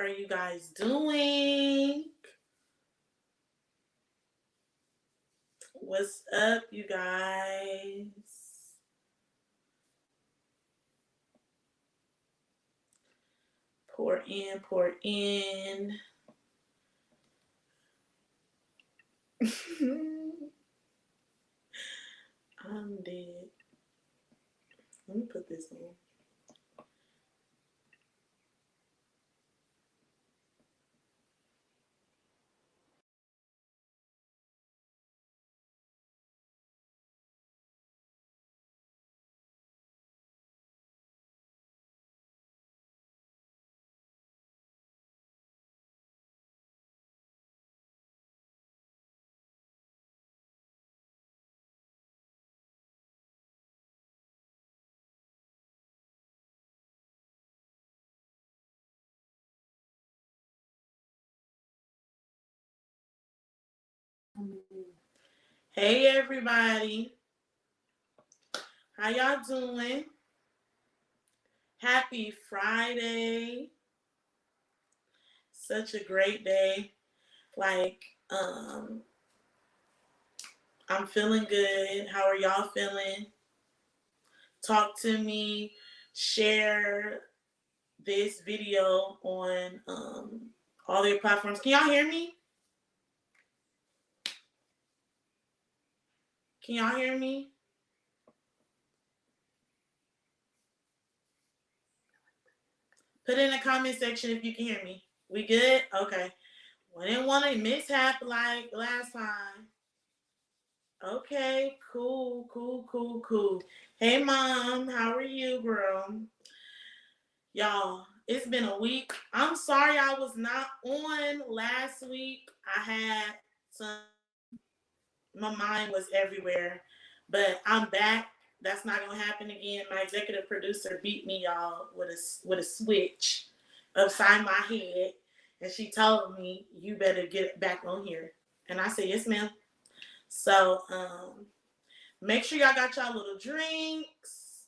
are you guys doing? What's up, you guys? Pour in, pour in. I'm dead. Let me put this on. Hey everybody. How y'all doing? Happy Friday. Such a great day. Like, I'm feeling good. How are y'all feeling? Talk to me. Share this video on all your platforms. Can y'all hear me? Can y'all hear me? Put in the comment section if you can hear me. We good? Okay. We didn't want a mishap like last time. Okay, cool. Hey, Mom, how are you, girl? Y'all, it's been a week. I'm sorry I was not on last week. I had my mind was everywhere, but I'm back. That's not gonna happen again. My executive producer beat me, y'all, with a switch upside my head, and she told me, "You better get back on here." And I said, "Yes, ma'am." So make sure y'all got y'all little drinks.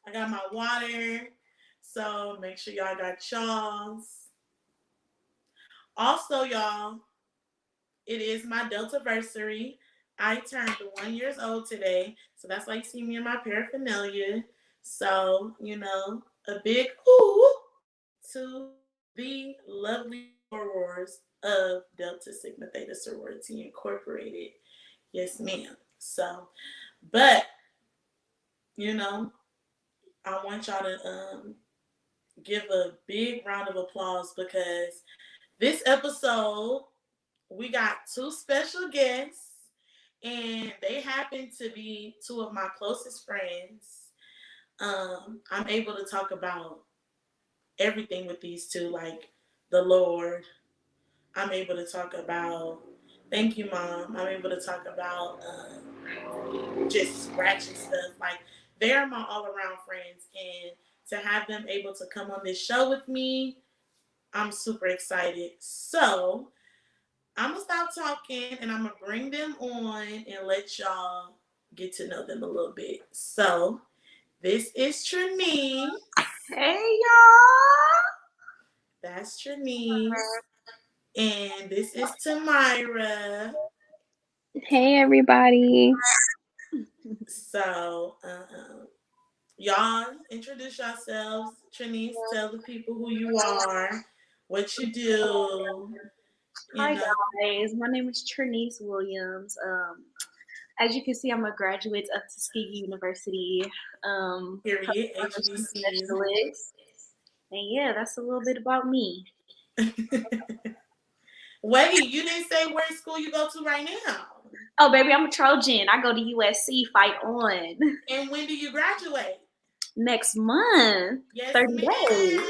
I got my water. So make sure y'all got y'all's. Also, y'all, it is my Deltaversary. I turned 1 year old today. So that's why you see me in my paraphernalia. So, a big ooh to the lovely aurors of Delta Sigma Theta Sorority Incorporated. Yes, ma'am. So, but, I want y'all to give a big round of applause because this episode, we got two special guests, and they happen to be two of my closest friends. I'm able to talk about everything with these two, like the Lord. I'm able to talk about, thank you, Mom. I'm able to talk about just scratchy stuff. Like, they're my all around friends, and to have them able to come on this show with me, I'm super excited. So, I'm going to stop talking and I'm going to bring them on and let y'all get to know them a little bit. So, this is Trinise. Hey, y'all. That's Trinise. And this is Tamira. Hey, everybody. So, y'all introduce yourselves. Trinise, tell the people who you are, what you do. Hi, guys. My name is Trinise Williams. As you can see, I'm a graduate of Tuskegee University. Period. HBCU. Specialist. And yeah, that's a little bit about me. Wait, you didn't say where school you go to right now. Oh, baby, I'm a Trojan. I go to USC. Fight on. And when do you graduate? Next month. Yes, 30 ma'am. days.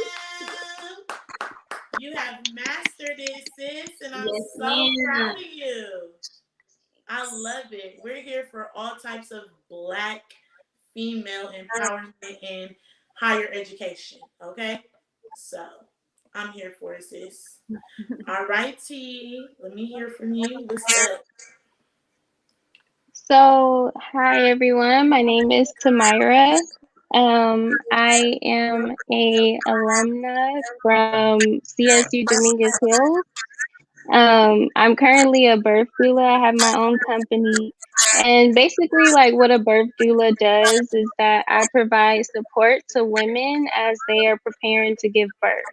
You have mastered it, sis, and I'm Yes, so ma'am. proud of you. I love it. We're here for all types of Black female empowerment and higher education, okay? So, I'm here for it, sis. All right, T. Let me hear from you. What's up? So, hi, everyone. My name is Tamira. I am a alumna from CSU Dominguez Hills. I'm currently a birth doula. I have my own company. And basically, like what a birth doula does is that I provide support to women as they are preparing to give birth.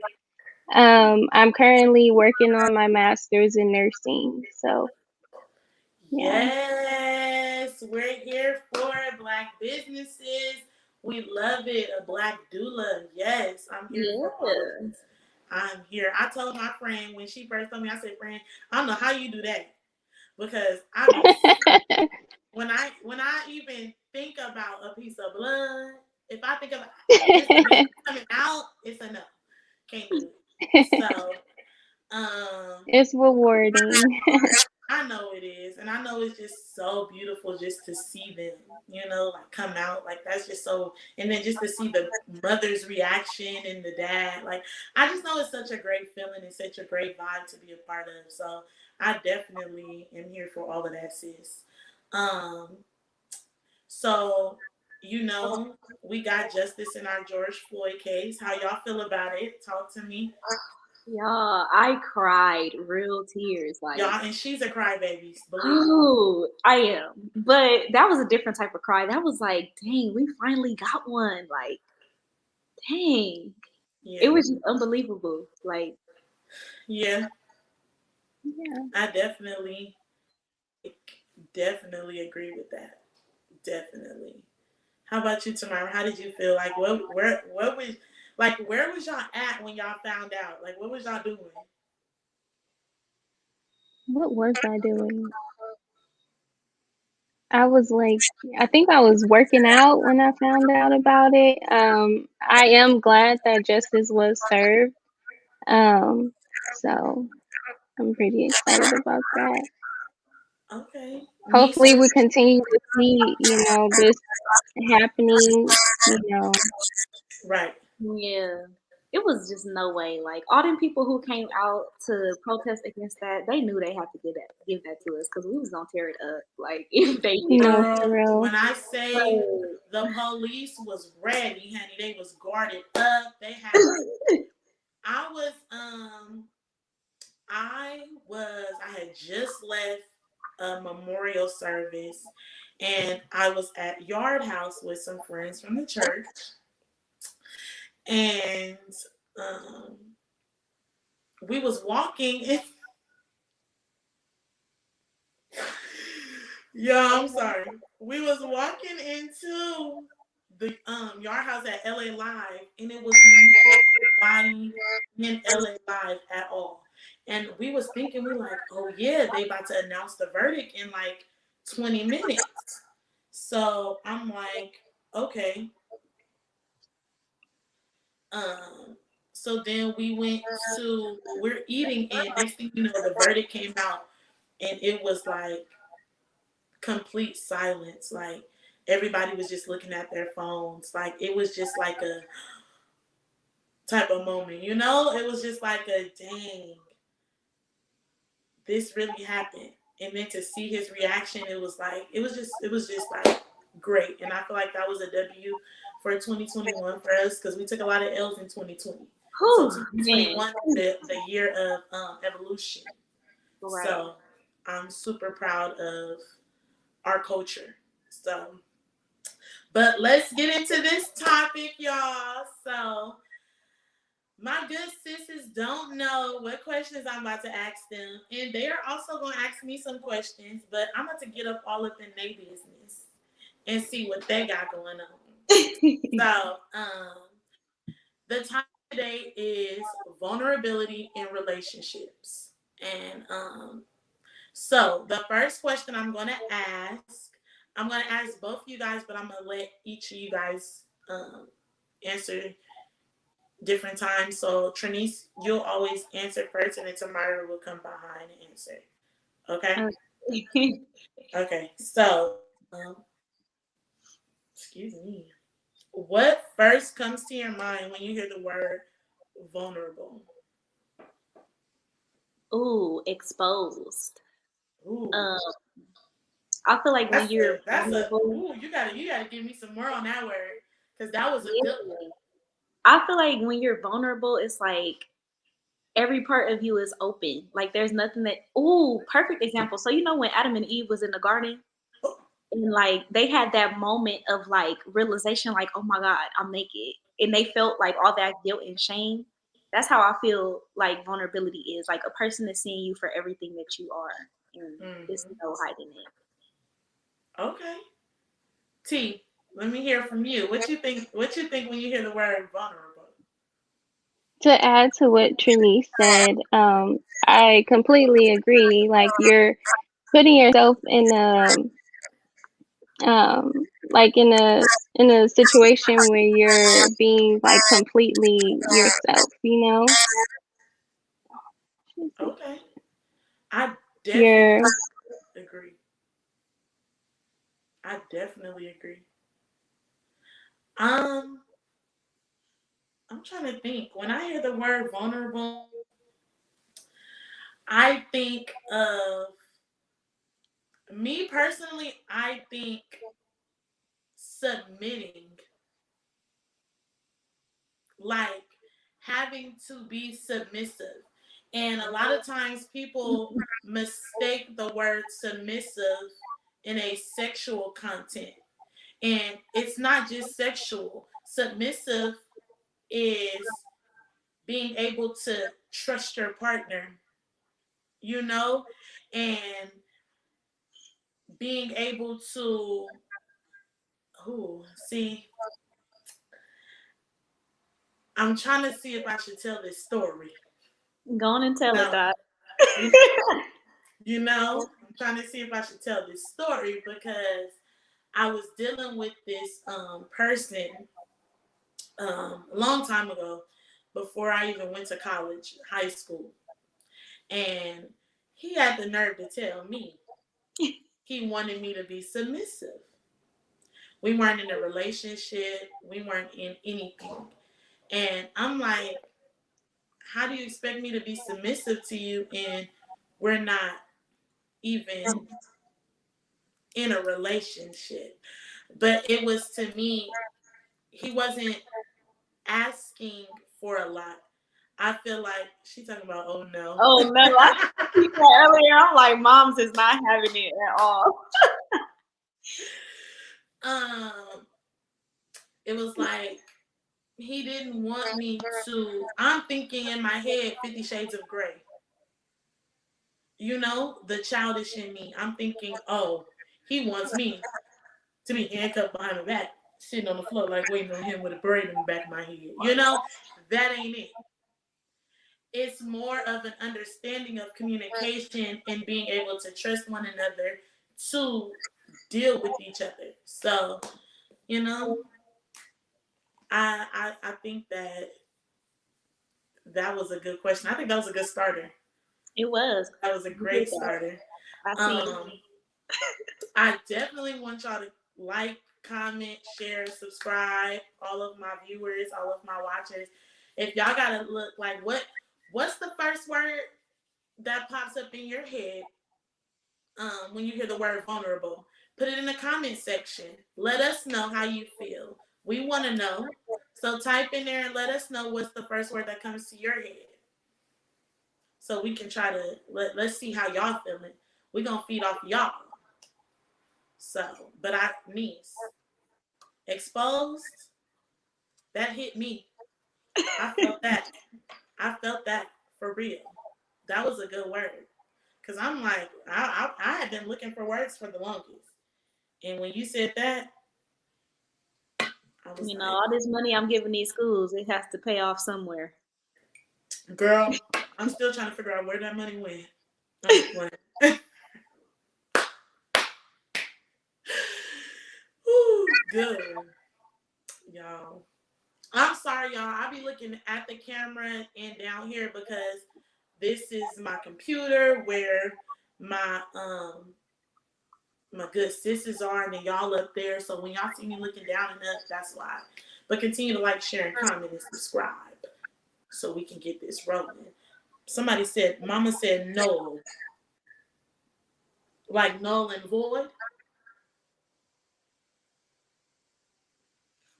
I'm currently working on my master's in nursing. So, yeah. Yes, we're here for Black businesses. We love it. A Black doula. Yes, I'm here for all of Yeah. this. I'm here. I told my friend when she first told me, I said, friend, I don't know how you do that. Because I be when I even think about a piece of blood, if I think about just the baby coming out, it's enough. Can't do it. So It's rewarding. I know it is, and I know it's just so beautiful just to see them, like come out. Like that's just so, and then just to see the mother's reaction and the dad. Like I just know it's such a great feeling and such a great vibe to be a part of. So I definitely am here for all of that, sis. Um, so we got justice in our George Floyd case. How y'all feel about it? Talk to me. Y'all, I cried real tears. Like, Y'all, and she's a crybaby, believe me. oh, I am. But that was a different type of cry. That was like, dang, we finally got one. Like, dang. It Yeah. was just unbelievable. Like, Yeah. Yeah. I definitely agree with that. Definitely. How about you, Tamara? How did you feel? Like where was y'all at when y'all found out? Like what was y'all doing? What was I doing? I was like, I think I was working out when I found out about it. I am glad that justice was served. Um, so I'm pretty excited about that. Okay. Hopefully, Nisa. we continue to see, this happening, you know. Right. yeah. It was just no way. Like all them people who came out to protest against that, they knew they had to give that to us because we was gonna tear it up. Like if they didn't. No, for Girl, real. when I say the police was ready, honey, they was guarded up. They had I was I had just left a memorial service and I was at Yard House with some friends from the church and um, we was walking and yeah, I'm sorry. We was walking into the Yard House at LA Live and it was nobody in LA Live at all. And we was thinking, we like, oh yeah, they about to announce the verdict in like 20 minutes. So I'm like, okay. Um, so then we're eating and next thing you know, the verdict came out and it was like complete silence. Like everybody was just looking at their phones. Like it was just like a type of moment, It was just like a dang, this really happened. And then to see his reaction, it was just like great. And I feel like that was a W for 2021 for us because we took a lot of L's in 2020. So Whew, man. 2021 the year of evolution. Right. So I'm super proud of our culture. So, but let's get into this topic, y'all. So my good sisters don't know what questions I'm about to ask them, and they are also going to ask me some questions. But I'm about to get up all up in their business and see what they got going on. So, the topic today is vulnerability in relationships, and so the first question I'm going to ask both of you guys, but I'm going to let each of you guys answer different times. So Trinice, you'll always answer first, and then Tamara will come behind and answer. Okay. Okay. So, excuse me. What first comes to your mind when you hear the word vulnerable? Ooh, exposed. Ooh, I feel like when you're that's a vulnerable, ooh. You gotta give me some more on that word. because that was a good one. I feel like when you're vulnerable, it's like every part of you is open. Like there's nothing that. Ooh, perfect example. So you know when Adam and Eve was in the garden, and like they had that moment of like realization, like, oh my God, I'm naked, and they felt like all that guilt and shame. That's how I feel like vulnerability is. Like a person is seeing you for everything that you are, and there's no hiding it. Okay. T, let me hear from you. What you think? What you think when you hear the word vulnerable? To add to what Trinice said, I completely agree. Like you're putting yourself in like in a situation where you're being like completely yourself, you know? Okay. I definitely You're agree. I definitely agree. Um, I'm trying to think. When I hear the word vulnerable, I think of me personally, I think submitting, like having to be submissive. And a lot of times people mistake the word submissive in a sexual content. And it's not just sexual. Submissive is being able to trust your partner, you know, and being able to, see, I'm trying to see if I should tell this story. Go on and tell it, No, Dot. I'm trying to see if I should tell this story because I was dealing with this person a long time ago before I even went to college, high school. And he had the nerve to tell me he wanted me to be submissive. We weren't in a relationship, we weren't in anything. And I'm like, how do you expect me to be submissive to you and we're not even in a relationship? But it was to me, he wasn't asking for a lot. I feel like she's talking about, oh no. Oh no, I said earlier. I'm like, moms is not having it at all. um, it was like he didn't want me to. I'm thinking in my head 50 Shades of Grey. You know, the childish in me. I'm thinking, oh, he wants me to be handcuffed behind my back, sitting on the floor like waiting on him with a braid in the back of my head. You know, that ain't it. It's more of an understanding of communication and being able to trust one another to deal with each other. So, you know, I think that was a good question. I think that was a good starter. It was. That was a great starter. I see. I definitely want y'all to like, comment, share, subscribe. All of my viewers, all of my watchers. If y'all gotta look like what's the first word that pops up in your head when you hear the word vulnerable? Put it in the comment section. Let us know how you feel. We want to know. So type in there and let us know what's the first word that comes to your head. So we can try to let's see how y'all feeling. We're gonna feed off y'all. So, but niece, exposed, that hit me. I felt that. I felt that for real. That was a good word. Cause I'm like, I had been looking for words for the longest. And when you said that, I was You know, like, all this money I'm giving these schools, it has to pay off somewhere. girl, I'm still trying to figure out where that money went. I'm playing. Ooh, good. Y'all. I'm sorry, y'all. I be looking at the camera and down here because this is my computer where my good sisters are, and then y'all up there. So when y'all see me looking down and up, that's why. But continue to like, share, and comment, and subscribe so we can get this rolling. Somebody said, Mama said null, like null and void.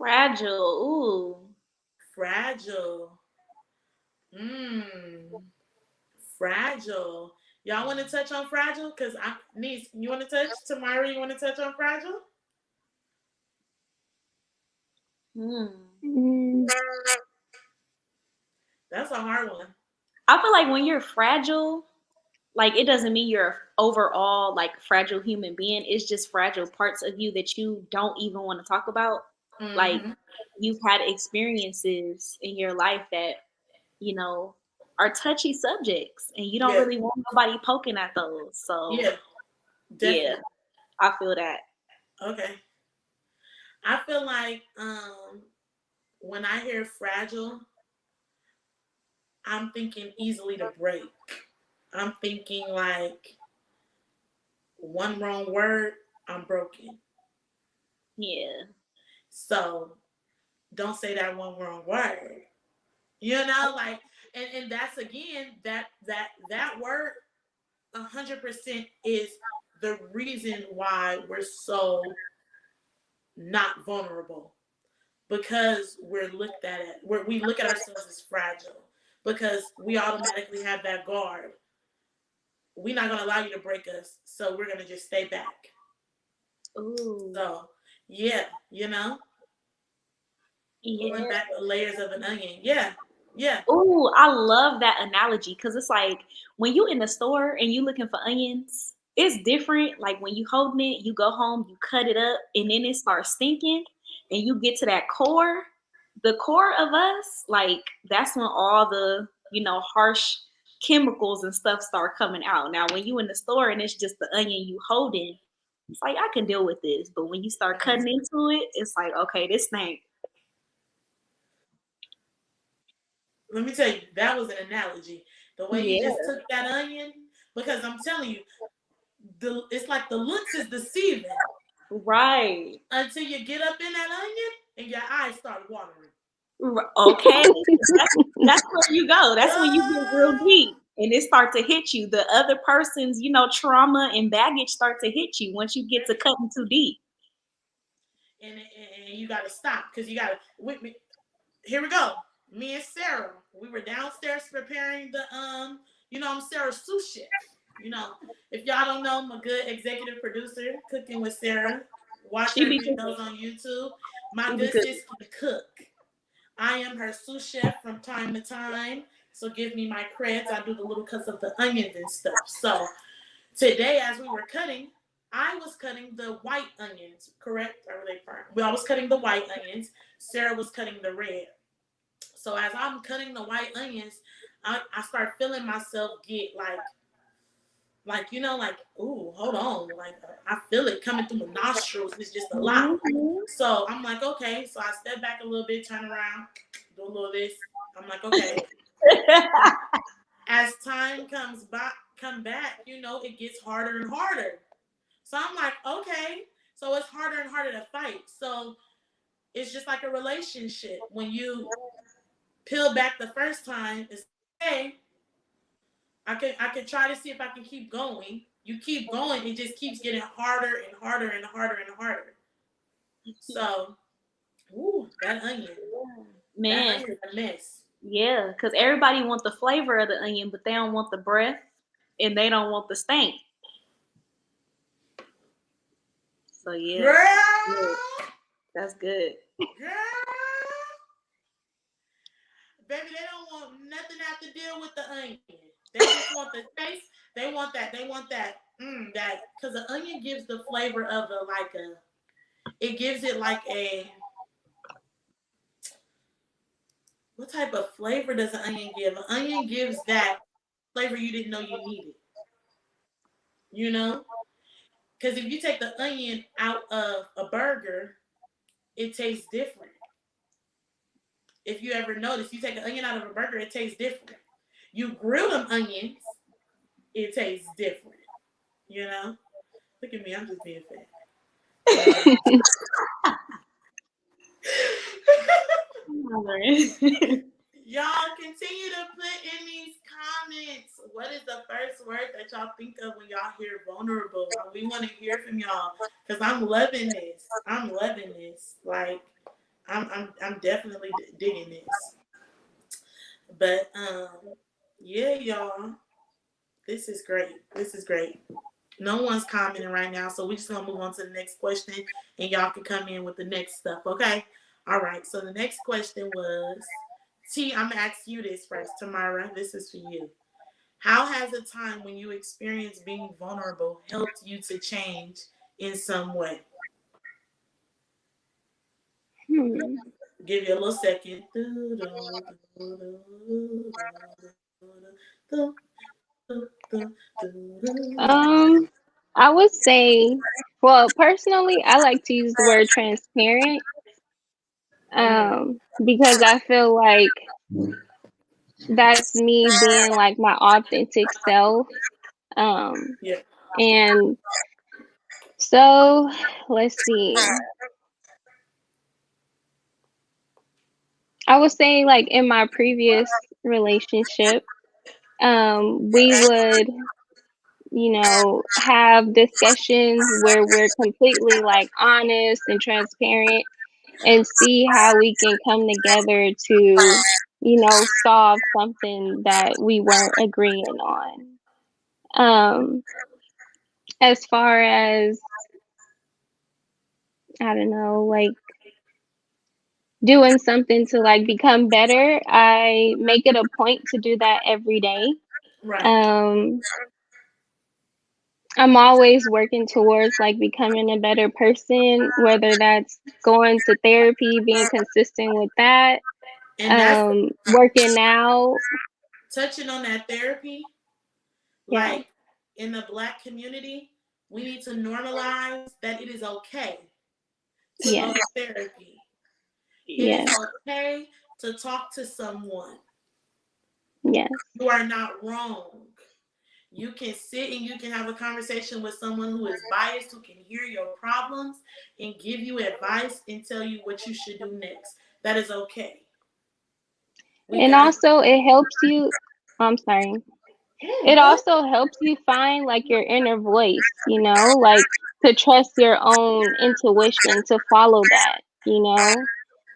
Fragile. Ooh. Fragile. Mmm. Fragile. Y'all want to touch on fragile? Because niece, you want to touch? Tamara, you want to touch on fragile? Mm. That's a hard one. I feel like when you're fragile, like it doesn't mean you're overall like fragile human being. It's just fragile parts of you that you don't even want to talk about. Like Mm-hmm. you've had experiences in your life that, are touchy subjects and you don't Yeah. really want nobody poking at those. So Yeah. Definitely. yeah, I feel that. Okay. I feel like when I hear fragile, I'm thinking easily to break. I'm thinking like one wrong word, I'm broken. Yeah. So don't say that one wrong word. You know, like, and that's again that word 100% is the reason why we're so not vulnerable, because we're looked at it where we look at ourselves as fragile, because we automatically have that guard. We're not gonna allow you to break us, so we're gonna just stay back. Ooh. So yeah, pulling Yeah. back the layers of an onion. Yeah, yeah. Ooh, I love that analogy because it's like when you in the store and you looking for onions, it's different. Like when you holding it, you go home, you cut it up, and then it starts stinking, and you get to that core. The core of us, like that's when all the harsh chemicals and stuff start coming out. Now, when you in the store and it's just the onion you holding, it's like I can deal with this. But when you start cutting into it, it's like okay, this stink. Let me tell you, that was an analogy. The way you Yeah. just took that onion, because I'm telling you, it's like the looks is deceiving Right. until you get up in that onion and your eyes start watering. Okay, that's where you go. That's when you get real deep and it start to hit you. The other person's, trauma and baggage start to hit you once you get to cutting too deep. And you got to stop, because you got to, with me. Here we go. Me and Sarah, we were downstairs preparing the I'm Sarah's sous chef. If y'all don't know, I'm a good executive producer, Cooking with Sarah. Watch She her be videos on YouTube. My she be good good. sis can cook. I am her sous chef from time to time, so give me my creds. I do the little cuts of the onions and stuff. So today, as we were cutting, I was cutting the white onions, correct? Or were they burnt? Well, I was cutting the white onions. Sarah was cutting the red. So as I'm cutting the white onions, I start feeling myself get like ooh, hold on, like I feel it coming through my nostrils. It's just a lot. Mm-hmm. So I'm like, okay. So I step back a little bit, turn around, do a little this. I'm like, okay. As time come back, it gets harder and harder. So I'm like, okay. So it's harder and harder to fight. So it's just like a relationship. When you peel back the first time, it's okay. I can try to see if I can keep going. You keep going, it just keeps getting harder and harder and harder and harder. So, ooh, that onion. That Man, onion's a mess. yeah, because everybody want the flavor of the onion, but they don't want the breath and they don't want the stank. So yeah, Girl! that's good. Girl! Baby, they don't want nothing to have to deal with the onion. They just want the taste. They want that. They want that. That, because the onion gives the flavor of it gives it like a, what type of flavor does an onion give? An onion gives that flavor you didn't know you needed. Because if you take the onion out of a burger, it tastes different. If you ever notice, you take an onion out of a burger, it tastes different. You grill them onions, it tastes different. Look at me, I'm just being fat. Y'all continue to put in these comments. What is the first word that y'all think of when y'all hear vulnerable? We want to hear from y'all, because I'm loving this. I'm loving this. Like, I'm definitely digging this. But yeah, y'all, this is great. This is great. No one's commenting right now, so we're just gonna move on to the next question, and y'all can come in with the next stuff. Okay. All right. So the next question was, T. I'm gonna ask you this first, Tamara. This is for you. How has a time when you experienced being vulnerable helped you to change in some way? Hmm. Give you a little second. Um, I would say, well, personally, I like to use the word transparent. Because I feel like that's me being like my authentic self. Um, Yeah. and so let's see. I would say like in my previous relationship, we would, have discussions where we're completely like honest and transparent and see how we can come together to, solve something that we weren't agreeing on. As far as, I don't know, like doing something to like become better, I make it a point to do that every day. Right. Um, I'm always working towards like becoming a better person, whether that's going to therapy, being consistent with that, And that's working out. touching on that therapy. Yeah. Like in the Black community, we need to normalize that it is okay to go Yes. to therapy. It is Yes. okay to talk to someone. Yes. You are not wrong. You can sit and you can have a conversation with someone who is biased, who can hear your problems and give you advice and tell you what you should do next. That is okay. We And got also it helps you, I'm sorry. It good. also helps you find like your inner voice, like to trust your own intuition, to follow that.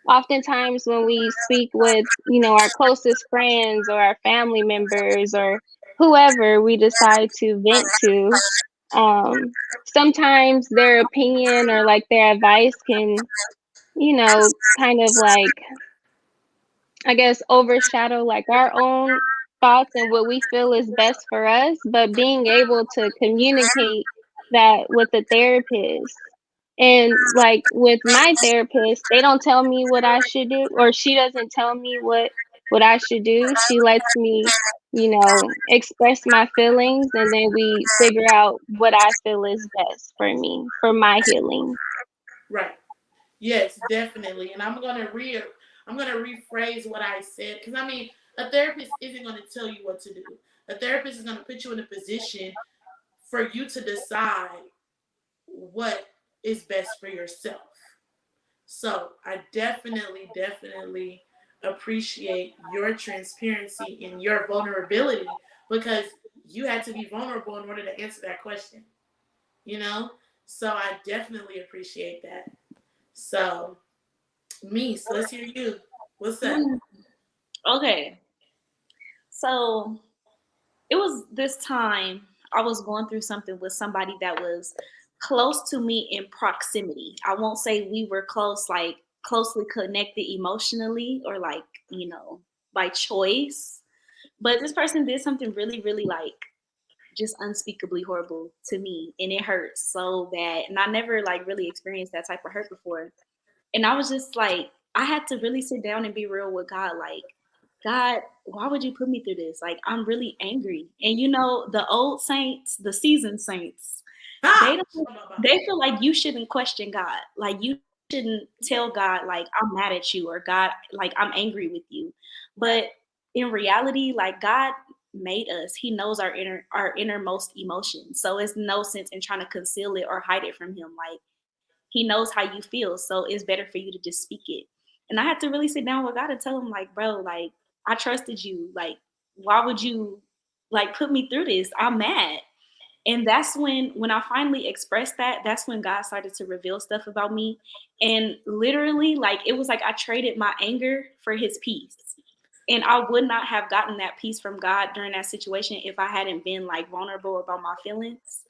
Oftentimes when we speak with, our closest friends or our family members or whoever we decide to vent to, sometimes their opinion or like their advice can, kind of like, I guess, overshadow like our own thoughts and what we feel is best for us. But being able to communicate that with the therapist, and like with my therapist, they don't tell me what I should do, or she doesn't tell me what I should do. She lets me, express my feelings, and then we figure out what I feel is best for me, for my healing. Right. Yes, definitely. And I'm gonna rephrase what I said because I mean a therapist isn't gonna tell you what to do. A therapist is gonna put you in a position for you to decide what is best for yourself. So I definitely appreciate your transparency and your vulnerability because you had to be vulnerable in order to answer that question, you know? So I definitely appreciate that. So, Mies, let's hear you. What's up? Okay. So it was this time I was going through something with somebody that was close to me in proximity. I won't say we were close, like closely connected emotionally or like, by choice. But this person did something really, really like just unspeakably horrible to me. And it hurt so bad. And I never like really experienced that type of hurt before. And I was just like, I had to really sit down and be real with God. Like, God, why would you put me through this? Like, I'm really angry. And the old saints, the seasoned saints, they Ah! don't, they feel like you shouldn't question God. Like you shouldn't tell God like I'm mad at you or God like I'm angry with you. But in reality, like God made us. He knows our innermost emotions. So it's no sense in trying to conceal it or hide it from him. Like he knows how you feel. So it's better for you to just speak it. And I had to really sit down with God and tell him, like, bro, like, I trusted you. Like, why would you like put me through this? I'm mad. And that's when I finally expressed that, that's when God started to reveal stuff about me. And literally, like, it was like I traded my anger for his peace. And I would not have gotten that peace from God during that situation if I hadn't been like vulnerable about my feelings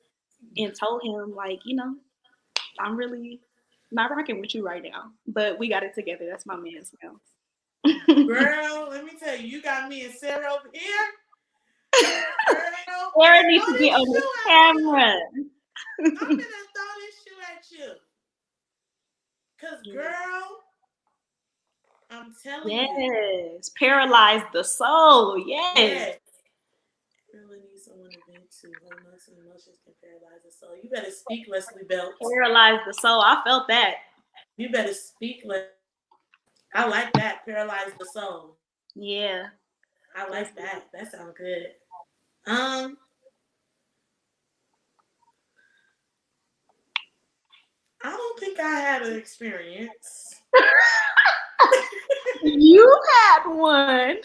and told him, like, I'm really not rocking with you right now, but we got it together. That's my man's now. Girl, let me tell you, you got me and Sarah over here. Girl, Sarah needs to get on the camera. I'm gonna throw this shoe at you. Cause girl, I'm telling you. Yes. Paralyze the soul. Yes. Really need someone to vent to. Hormones and emotions can paralyze the soul. You better speak, Leslie Belt. Paralyze the soul. I felt that. You better speak. I like that. Paralyze the soul. Yeah. I like that. That sounds good. I don't think I had an experience. You had one.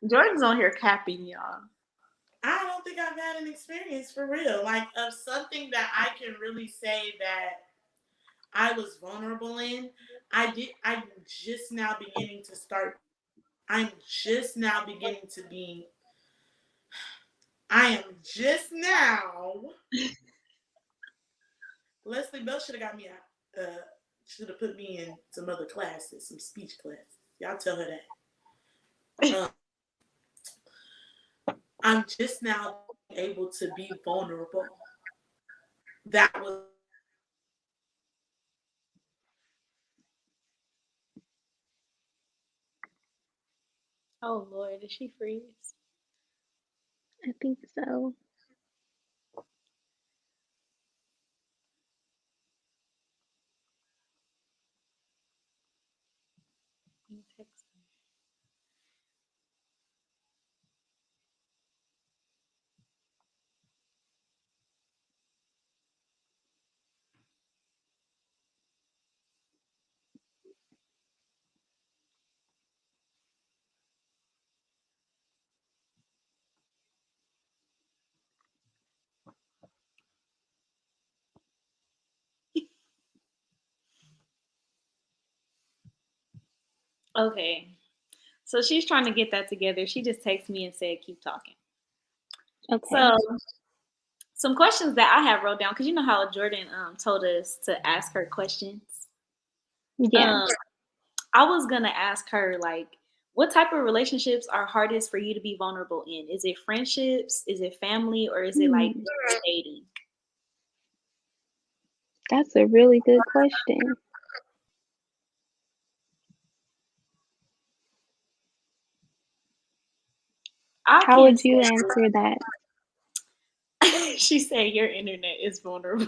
Jordan's on here capping y'all. I don't think I've had an experience for real. Like of something that I can really say that I was vulnerable in. I'm just now beginning to start. I'm just now beginning to be. I am just now. Leslie Bell should have got me out. Should have put me in some other classes, some speech classes. Y'all tell her that. I'm just now able to be vulnerable. That was. Oh Lord, did she freeze? I think so. Okay. So she's trying to get that together. She just texted me and said, keep talking. Okay. So some questions that I have wrote down, because you know how Jordan told us to ask her questions. Yeah. I was gonna ask her, like, what type of relationships are hardest for you to be vulnerable in? Is it friendships? Is it family? Or is it like dating? That's a really good question. How would you answer that? She said your internet is vulnerable.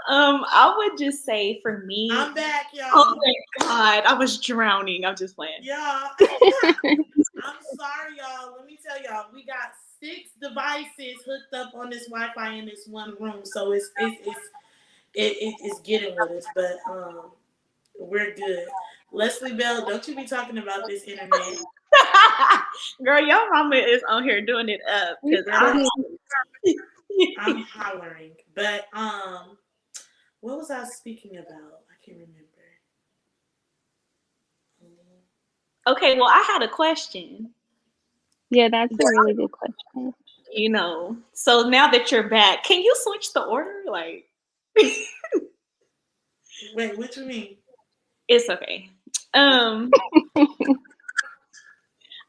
I would just say for me, I'm back, y'all. Oh my God, I was drowning. I'm just playing. Y'all, I'm sorry, y'all. Let me tell y'all, we got 6 devices hooked up on this Wi-Fi in this one room, so it's getting with us, but we're good. Leslie Bell, don't you be talking about this internet. Girl, your mama is on here doing it up because I'm hollering. But what was I speaking about? I can't remember. Okay, well, I had a question. Yeah, that's a really good question. So now that you're back, can you switch the order? Like, wait, what you mean? It's okay. I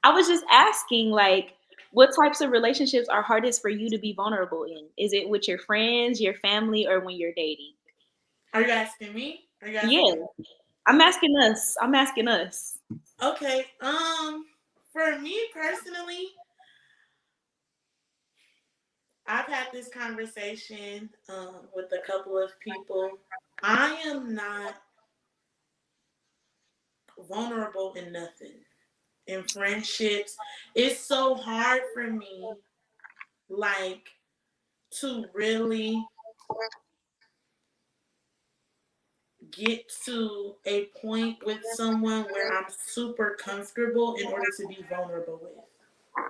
was just asking, like, what types of relationships are hardest for you to be vulnerable in? Is it with your friends, your family, or when you're dating? Are you asking me? Yeah, I'm asking us. Okay. For me personally, I've had this conversation with a couple of people. I am not vulnerable in nothing. In friendships, it's so hard for me, like, to really get to a point with someone where I'm super comfortable in order to be vulnerable with,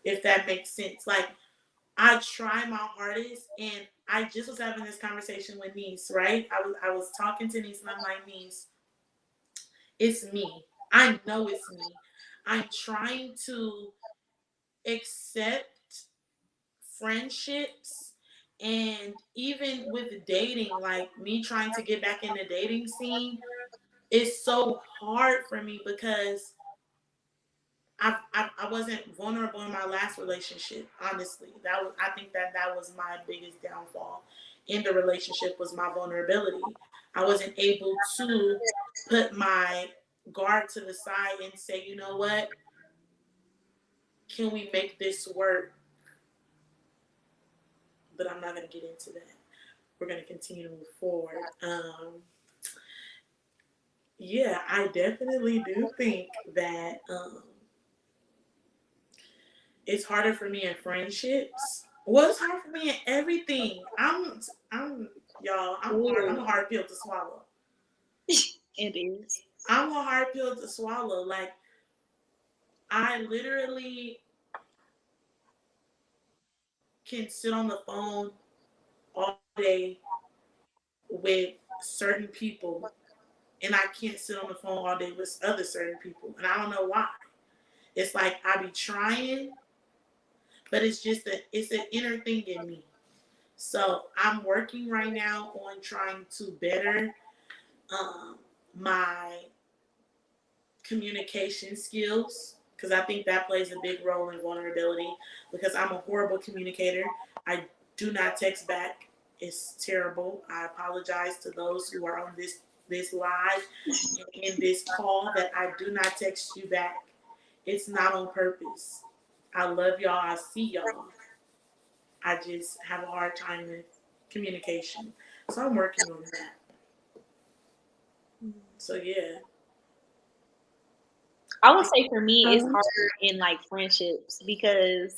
if that makes sense. Like, I try my hardest, and I just was having this conversation with Niece, right? I was talking to Niece, and I'm like, Niece, it's me. I know it's me. I'm trying to accept friendships, and even with dating, like me trying to get back in the dating scene, it's so hard for me because I wasn't vulnerable in my last relationship. Honestly, I think that was my biggest downfall in the relationship, was my vulnerability. I wasn't able to put my guard to the side and say, you know what, can we make this work? But I'm not going to get into that. We're going to continue to move forward. Yeah, I definitely do think that it's harder for me in friendships. Well, it's hard for me in everything. I'm y'all. I'm a hard pill to swallow. It is. I'm a hard pill to swallow. Like, I literally can sit on the phone all day with certain people, and I can't sit on the phone all day with other certain people, and I don't know why. It's like I be trying, but it's an inner thing in me. So I'm working right now on trying to better my communication skills, because I think that plays a big role in vulnerability, because I'm a horrible communicator. I do not text back. It's terrible. I apologize to those who are on this live and in this call that I do not text you back. It's not on purpose. I love y'all. I see y'all. I just have a hard time with communication. So I'm working on that. So yeah. I would say for me, it's harder in like friendships because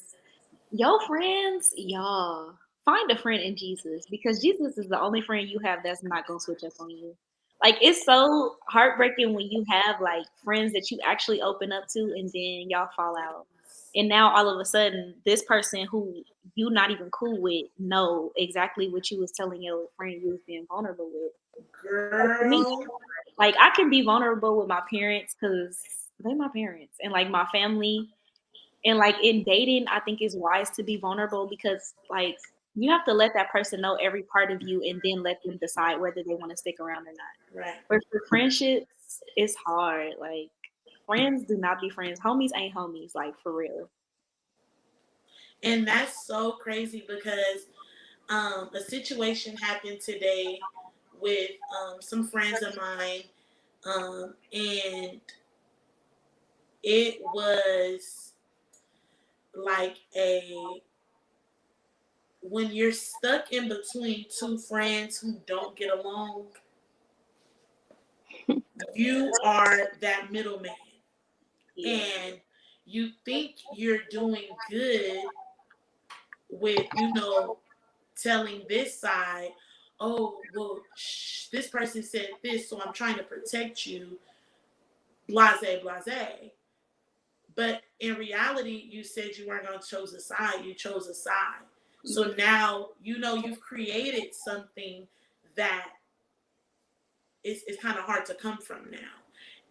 your friends, y'all find a friend in Jesus, because Jesus is the only friend you have that's not gonna switch up on you. Like, it's so heartbreaking when you have like friends that you actually open up to and then y'all fall out. And now all of a sudden this person who you not even cool with know exactly what you was telling your friend you was being vulnerable with. So for me, Girl. like, I can be vulnerable with my parents because they're my parents, and like my family, and like in dating, I think it's wise to be vulnerable because like you have to let that person know every part of you and then let them decide whether they want to stick around or not. Right. But for friendships, it's hard. Like, friends do not be friends. Homies ain't homies, like, for real. And that's so crazy because a situation happened today with some friends of mine, and it was like a when you're stuck in between two friends who don't get along, you are that middleman, Yeah. and you think you're doing good with, telling this side, oh, well, this person said this, so I'm trying to protect you, blase, blase. But in reality, you said you weren't going to choose a side. You chose a side. So now, you've created something that is kind of hard to come from now.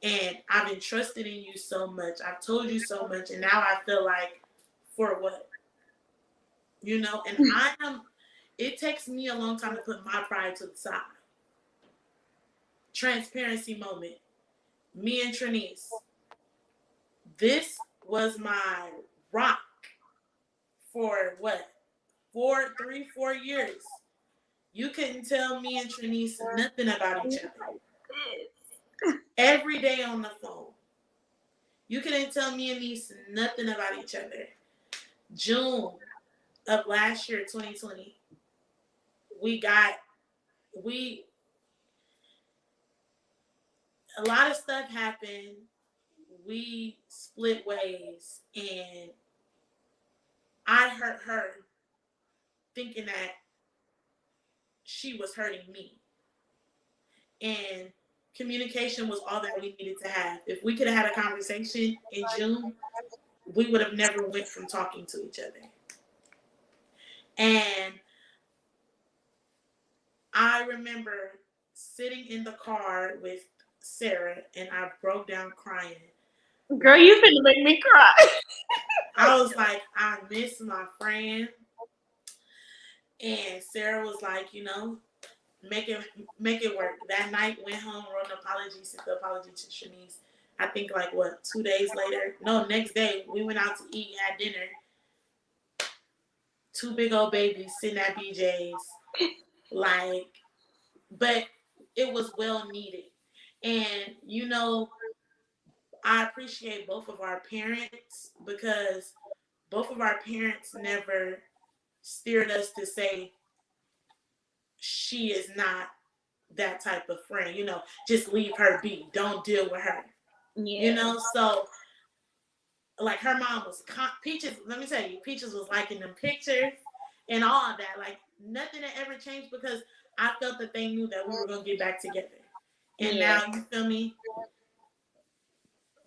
And I've entrusted in you so much. I've told you so much. And now I feel like, for what? And it takes me a long time to put my pride to the side. Transparency moment. Me and Trinice. This was my rock for what? 4 years. You couldn't tell me and Trinice nothing about each other. Every day on the phone. You couldn't tell me and Niece nothing about each other. June of last year, 2020, we a lot of stuff happened. We split ways, and I hurt her thinking that she was hurting me. and communication was all that we needed to have. If we could have had a conversation in June, we would have never went from talking to each other. And I remember sitting in the car with Sarah, and I broke down crying. Girl, you finna make me cry. I was like, I miss my friend. And Sarah was like, make it work. That night, went home, wrote an apology, sent the apology to Shanice. I think 2 days later? No, next day we went out to eat, had dinner. 2 big old babies sitting at BJ's, but it was well needed. And I appreciate both of our parents because both of our parents never steered us to say she is not that type of friend. Just leave her be. Don't deal with her. Yeah. So her mom was Peaches. Let me tell you, Peaches was liking them pictures and all that. Nothing had ever changed because I felt that they knew that we were gonna get back together. And now you feel me?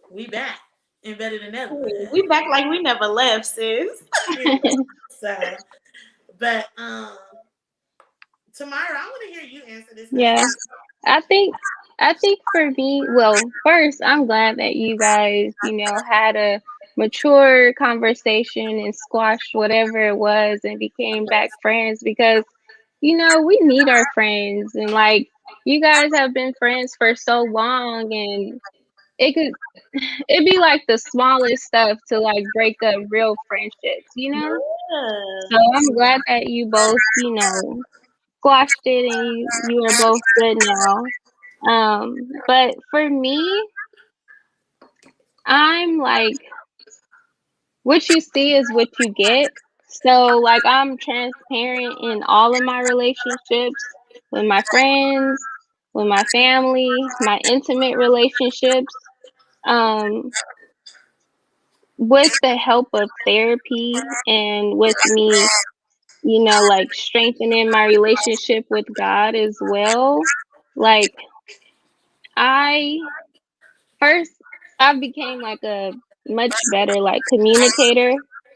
We back and better than ever. We back like we never left, sis. So, but Tamara, I want to hear you answer this question. Yeah, I think for me, well, first, I'm glad that you guys, had a mature conversation and squashed whatever it was and became back friends because, we need our friends and you guys have been friends for so long and it'd be like the smallest stuff to break up real friendships. Yeah. So I'm glad that you both, squashed it and you are both good now. But for me, I'm what you see is what you get. So I'm transparent in all of my relationships with my friends, with my family, my intimate relationships. Um, with the help of therapy and with me, strengthening my relationship with God as well. Like I first I became a much better communicator.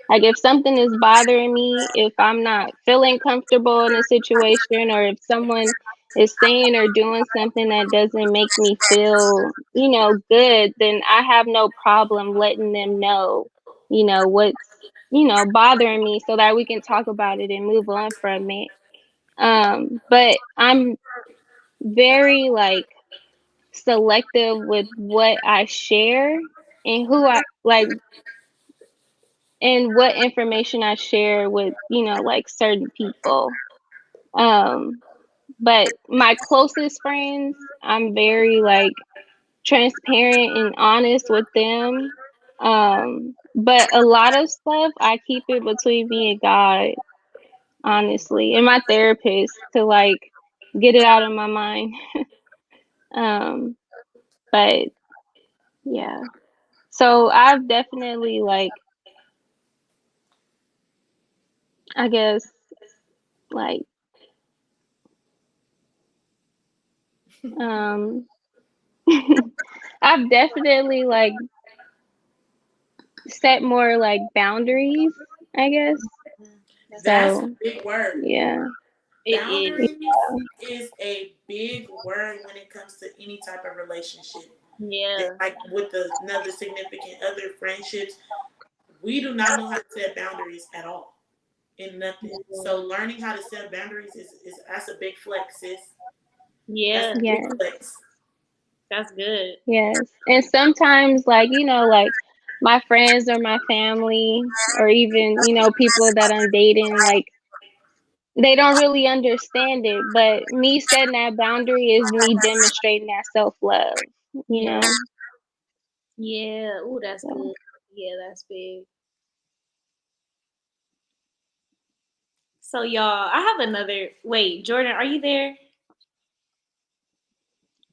If something is bothering me, if I'm not feeling comfortable in a situation or if someone is saying or doing something that doesn't make me feel, good, then I have no problem letting them know, what's, bothering me so that we can talk about it and move on from it. But I'm very selective with what I share and who I and what information I share with, certain people. But my closest friends, I'm very transparent and honest with them. But a lot of stuff I keep it between me and God, honestly, and my therapist to get it out of my mind. But yeah. So I've definitely I guess like um I've definitely set more boundaries, I guess. That's a So big word. yeah. Boundaries is a big word when it comes to any type of relationship. Yeah. With another significant other friendships, we do not know how to set boundaries at all in nothing. So learning how to set boundaries is that's a big flex, sis. Yeah. That's a big flex. That's good. Yes. And sometimes my friends or my family or even, people that I'm dating, they don't really understand it. But me setting that boundary is me demonstrating that self-love, you know? Yeah. Oh, that's good. Yeah, that's big. So y'all, I have another. Wait, Jordan, are you there?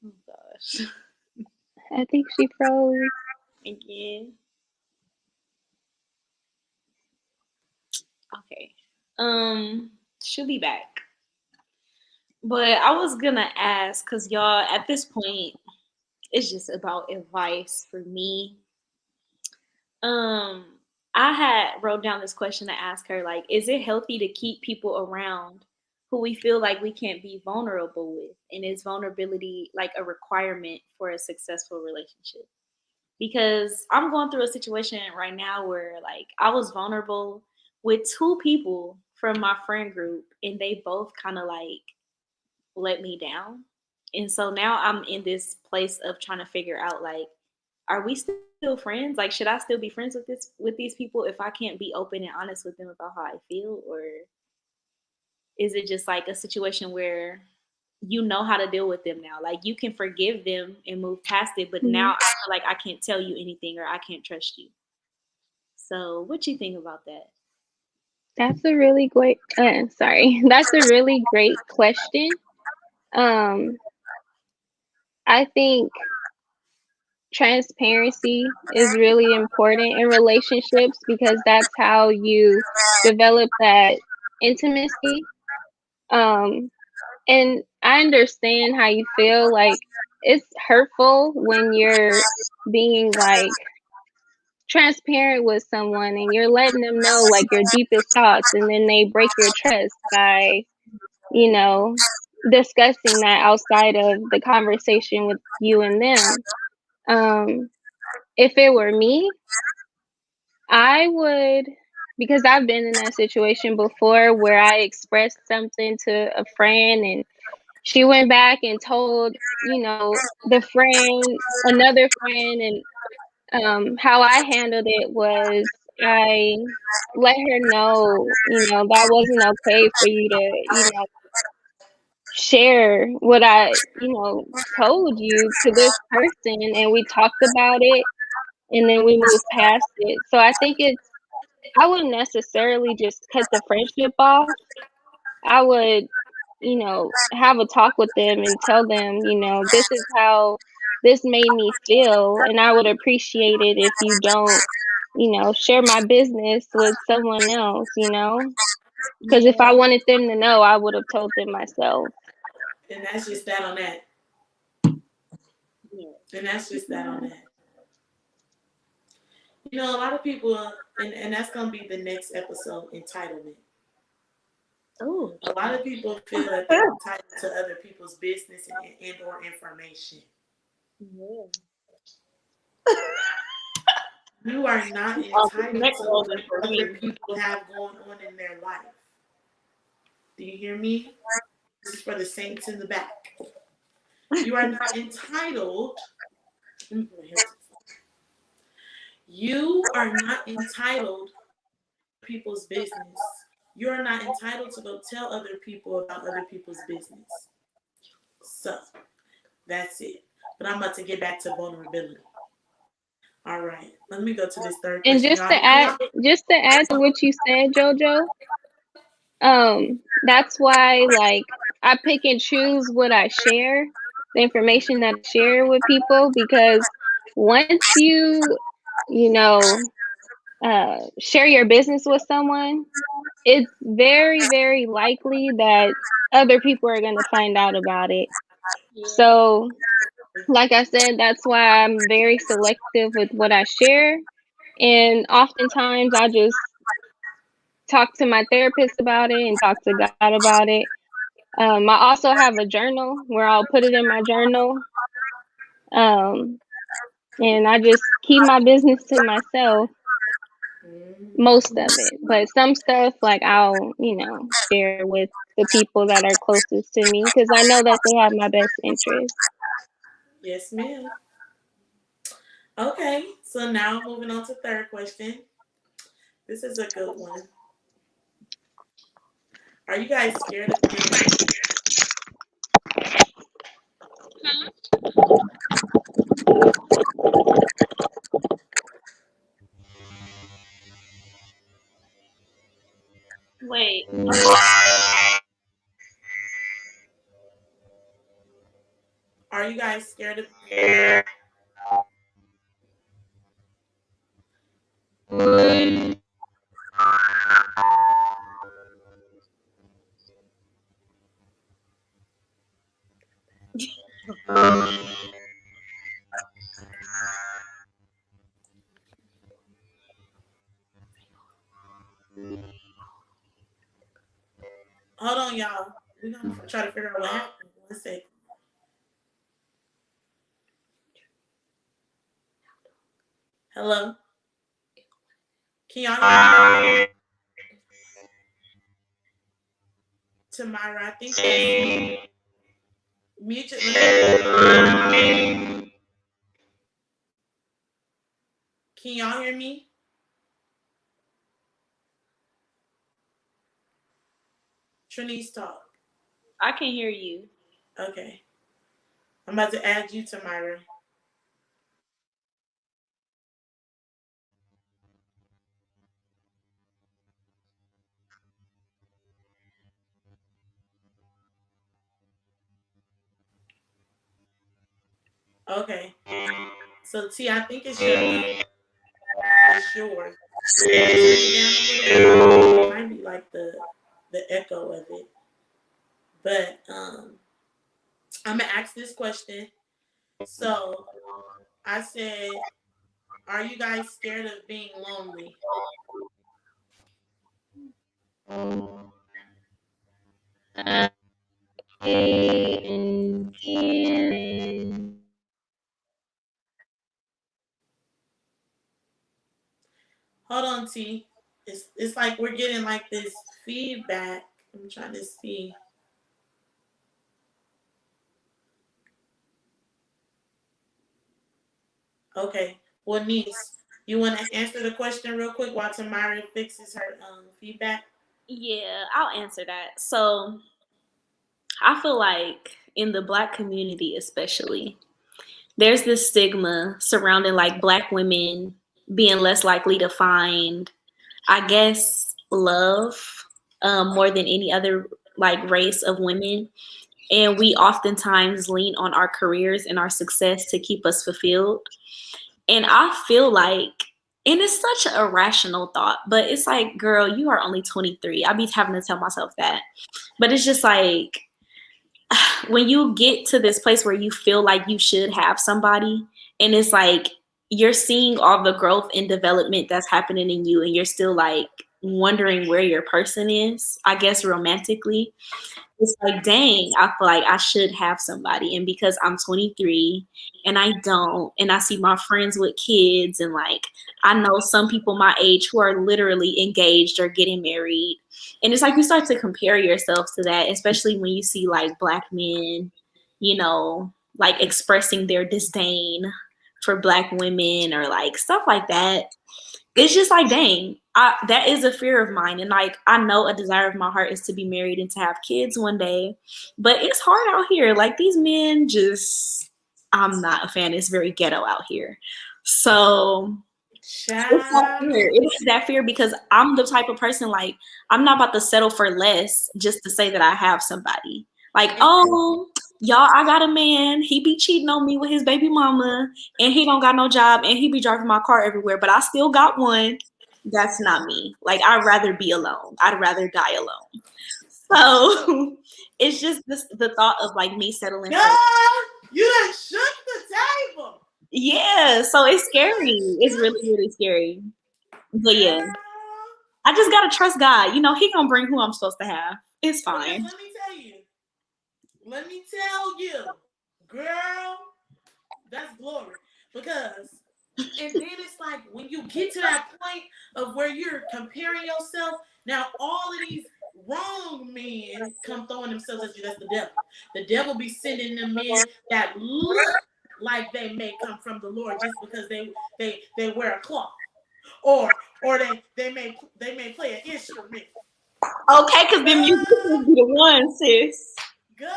Oh gosh. I think she froze. Again. Okay. She'll be back. But I was gonna ask, cause y'all at this point, it's just about advice for me. Um, I had wrote down this question to ask her, like, is it healthy to keep people around who we feel like we can't be vulnerable with? And is vulnerability like a requirement for a successful relationship? Because I'm going through a situation right now where like I was vulnerable with two people from my friend group and they both kind of like let me down. And so now I'm in this place of trying to figure out like, are we still friends? Like, should I still be friends with these people if I can't be open and honest with them about how I feel? Or is it just like a situation where you know how to deal with them now? Like you can forgive them and move past it, but now Mhm. I feel like I can't tell you anything or I can't trust you. So what you think about that? That's a really great. Sorry, that's a really great question. Um, I think transparency is really important in relationships because that's how you develop that intimacy. Um, and I understand how you feel. Like it's hurtful when you're being like transparent with someone and you're letting them know like your deepest thoughts, and then they break your trust by, you know, discussing that outside of the conversation with you and them. If it were me, I would, because I've been in that situation before where I expressed something to a friend and she went back and told, the friend, another friend, and how I handled it was I let her know, that wasn't okay for you to, share what I, told you to this person, and we talked about it and then we moved past it. So I think I wouldn't necessarily just cut the friendship off. I would, have a talk with them and tell them, this is how this made me feel. And I would appreciate it if you don't, share my business with someone else. Because if I Yeah. wanted them to know, I would have told them myself. And that's just that on that. Yeah. And that's just that on that. You know, a lot of people, and that's going to be the next episode, entitlement. Oh. A lot of people feel that they're entitled to other people's business and or information. Yeah. You are not The entitled next to level what for other me. people have going on in their life. Do you hear me? This is for the saints in the back. You are not entitled. You are not entitled to people's business. You are not entitled to go tell other people about other people's business. So that's it. But I'm about to get back to vulnerability. All right. Let me go to this third And question. Y'all, just to add to what you said, Jojo, that's why like I pick and choose what I share, the information that I share with people, because once you know, share your business with someone, it's very, very likely that other people are going to find out about it. Yeah. So, like I said, that's why I'm very selective with what I share. And oftentimes I just talk to my therapist about it and talk to God about it. I also have a journal where I'll put it in my journal. Um, and I just keep my business to myself, most of it. But some stuff, like I'll, share with the people that are closest to me because I know that they have my best interest. yes, ma'am. Okay. So now moving on to third question. This is a good one. Are you guys scared of being Wait. Are you guys scared of Hold on, y'all. We're gonna try to figure out what happened. One second. Hello? Can y'all hear me? Tamara, I think that's mute it. Can y'all hear me? Trinice, talk. I can hear you. Okay. I'm about to add you, Tamara. Okay. So T, I think it's yours. Turn it down a little bit. It might be like the echo of it. But I'm gonna ask this question. So I said, are you guys scared of being lonely? Hold on, T. It's like we're getting like this feedback. I'm trying to see. Okay. Well, niece, you want to answer the question real quick while Tamara fixes her feedback? Yeah, I'll answer that. So I feel like in the Black community, especially, there's this stigma surrounding like Black women being less likely to find, I guess, love more than any other like race of women. And we oftentimes lean on our careers and our success to keep us fulfilled. And I feel like, and it's such an irrational thought, but it's like, girl, you are only 23. I be having to tell myself that. But it's just like, when you get to this place where you feel like you should have somebody, and it's like you're seeing all the growth and development that's happening in you, and you're still like wondering where your person is, I guess romantically, it's like, dang, I feel like I should have somebody. And because I'm 23 and I don't, and I see my friends with kids, and like I know some people my age who are literally engaged or getting married. And it's like you start to compare yourself to that, especially when you see like Black men, like expressing their disdain for Black women or like stuff like that. It's just like, dang, that is a fear of mine. And like, I know a desire of my heart is to be married and to have kids one day, but it's hard out here. Like these men just, I'm not a fan. It's very ghetto out here. So it's that fear. It is that fear because I'm the type of person, like, I'm not about to settle for less just to say that I have somebody. Like, oh, y'all, I got a man. He be cheating on me with his baby mama, and he don't got no job, and he be driving my car everywhere, but I still got one. That's not me. Like, I'd rather be alone. I'd rather die alone. So it's just the thought of like me settling. Yeah, you done shook the table. Yeah, so it's scary. It's really, really scary. But yeah, I just gotta trust God. He gonna bring who I'm supposed to have. It's fine. Because let me tell you, girl, that's glory. Because, and then it's like when you get to that point of where you're comparing yourself, now all of these wrong men come throwing themselves at you. That's the devil. The devil be sending them men that look like they may come from the Lord just because they wear a cloth, or they may play an instrument. Okay, because then musicians be the one, sis. God,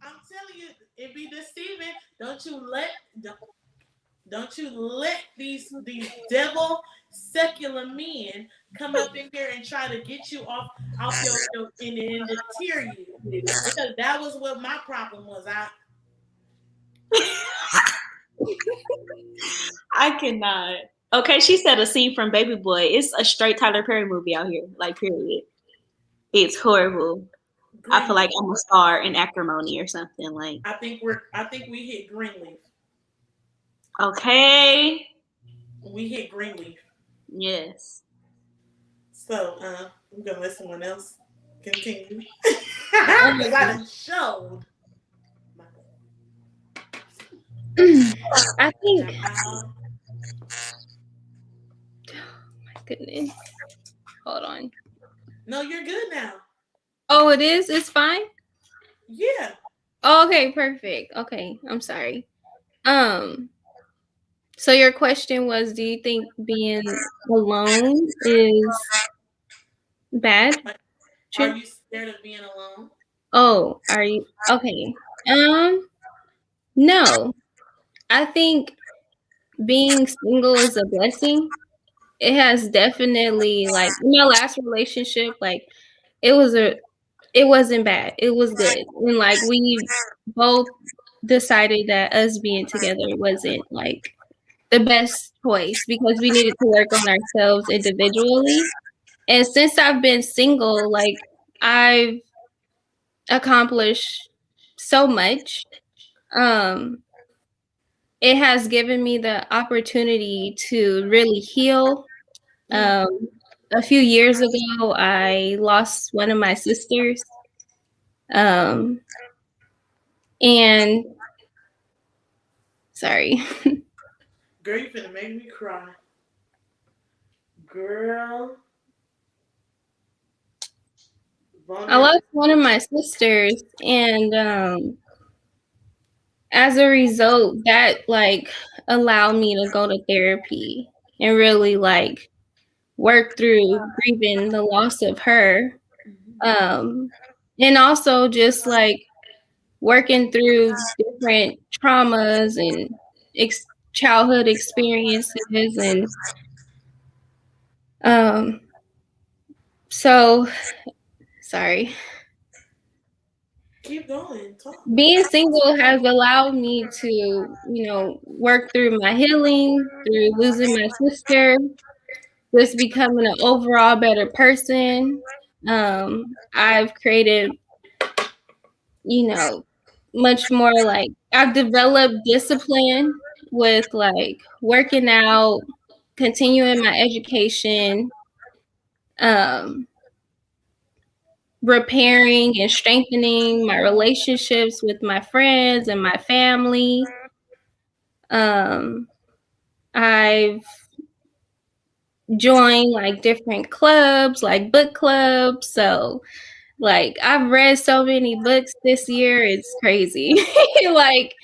I'm telling you, it be deceiving. Don't you let these devil secular men come up in here and try to get you off your and to tear you. Because that was what my problem was. I cannot. Okay, she said a scene from Baby Boy. It's a straight Tyler Perry movie out here. Like, period. It's horrible. I feel like I'm a star in Acrimony or something. Like, I think we hit Greenleaf. Okay. We hit Greenleaf. Yes. So I'm gonna let someone else continue. Because I done showed. I think. Wow. My goodness. Hold on. No, you're good now. Oh, it is? It's fine? Yeah. Oh, okay, perfect. Okay, I'm sorry. So your question was, do you think being alone is bad? Are you scared of being alone? Oh, are you okay? No. I think being single is a blessing. It has definitely, like, my last relationship, like, it wasn't bad. It was good. And like we both decided that us being together wasn't like the best choice because we needed to work on ourselves individually. And since I've been single, like, I've accomplished so much. It has given me the opportunity to really heal. A few years ago, I lost one of my sisters. And sorry. Girl, you finna make me cry. Girl. I lost one of my sisters, and as a result, that like allowed me to go to therapy and really like work through grieving the loss of her. And also just like working through different traumas and childhood experiences. And so sorry. Keep going. Talk. Being single has allowed me to, work through my healing, through losing my sister, just becoming an overall better person. I've created, much more, like, I've developed discipline with like working out, continuing my education, repairing and strengthening my relationships with my friends and my family. I've joined like different clubs, like book clubs. So like I've read so many books this year, it's crazy. Like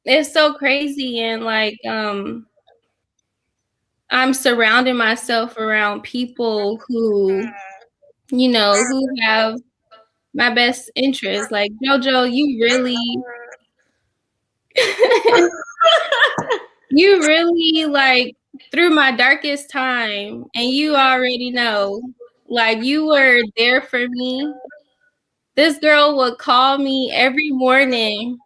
it's so crazy. And like I'm surrounding myself around people who who have my best interests. Like JoJo, you really you really like through my darkest time, and you already know, like you were there for me. This girl would call me every morning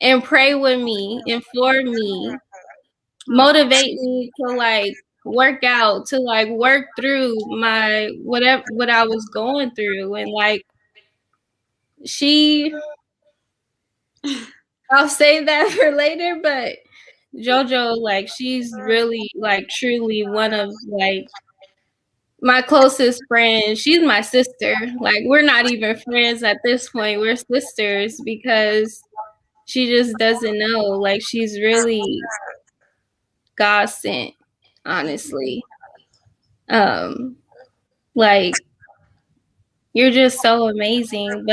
and pray with me and for me, motivate me to like work out, to like work through my what I was going through. And like I'll save that for later, but JoJo, like, she's really, like, truly one of, like, my closest friends. She's my sister. Like, we're not even friends at this point. We're sisters because she just doesn't know. Like, she's really God sent, honestly. Like, you're just so amazing.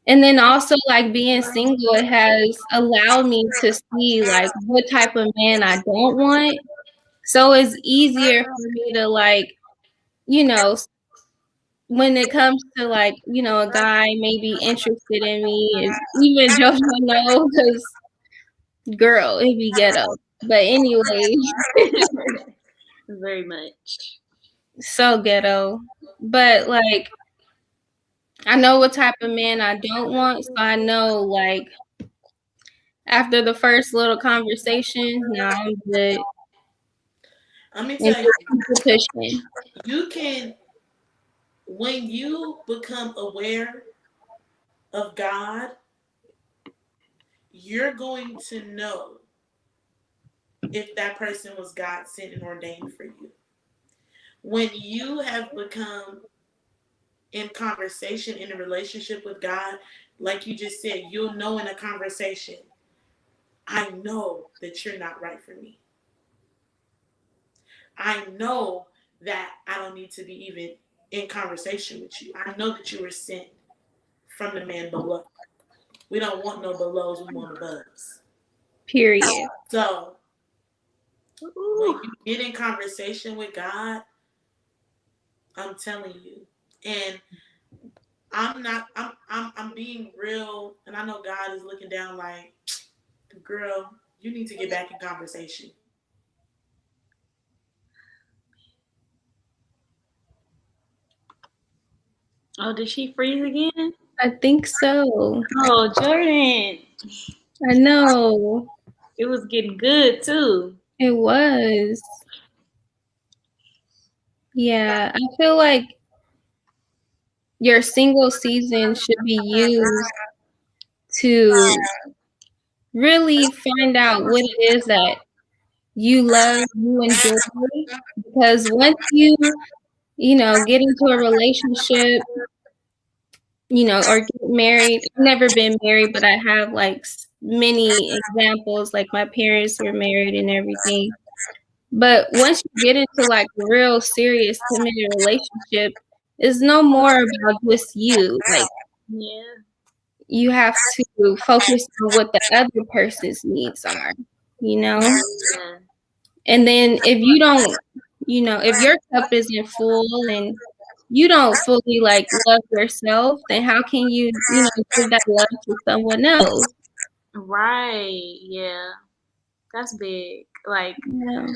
And then also, like, being single, it has allowed me to see, like, what type of man I don't want. So it's easier for me to, like, when it comes to, like, a guy may be interested in me, and even JoJo know, because, girl, it be ghetto. But anyway. Very much. So ghetto. But, like, I know what type of man I don't want, so I know, like, after the first little conversation, now I'm good. Let me tell you, you can, when you become aware of God, you're going to know if that person was God sent and ordained for you. When you have become in conversation, in a relationship with God, like you just said, you'll know in a conversation, I know that you're not right for me. I know that I don't need to be even in conversation with you. I know that you were sent from the man below. We don't want no belows, we want above. Period. So when Ooh. you get in conversation with God, I'm telling you, and I'm being real, and I know God is looking down like, girl, you need to get back in conversation. Oh, did she freeze again? I think so. Oh, Jordan. I know. It was getting good too. It was. Yeah, I feel like your single season should be used to really find out what it is that you love, you enjoy. Because once you get into a relationship, or get married. I've never been married, but I have like many examples. Like my parents were married and everything. But once you get into like a real serious committed relationship, it's no more about just you. Like Yeah. you have to focus on what the other person's needs are, Yeah. And then if you don't, if your cup isn't full and you don't fully like love yourself, then how can you, give that love to someone else? Right. Yeah. That's big. Like, Yeah.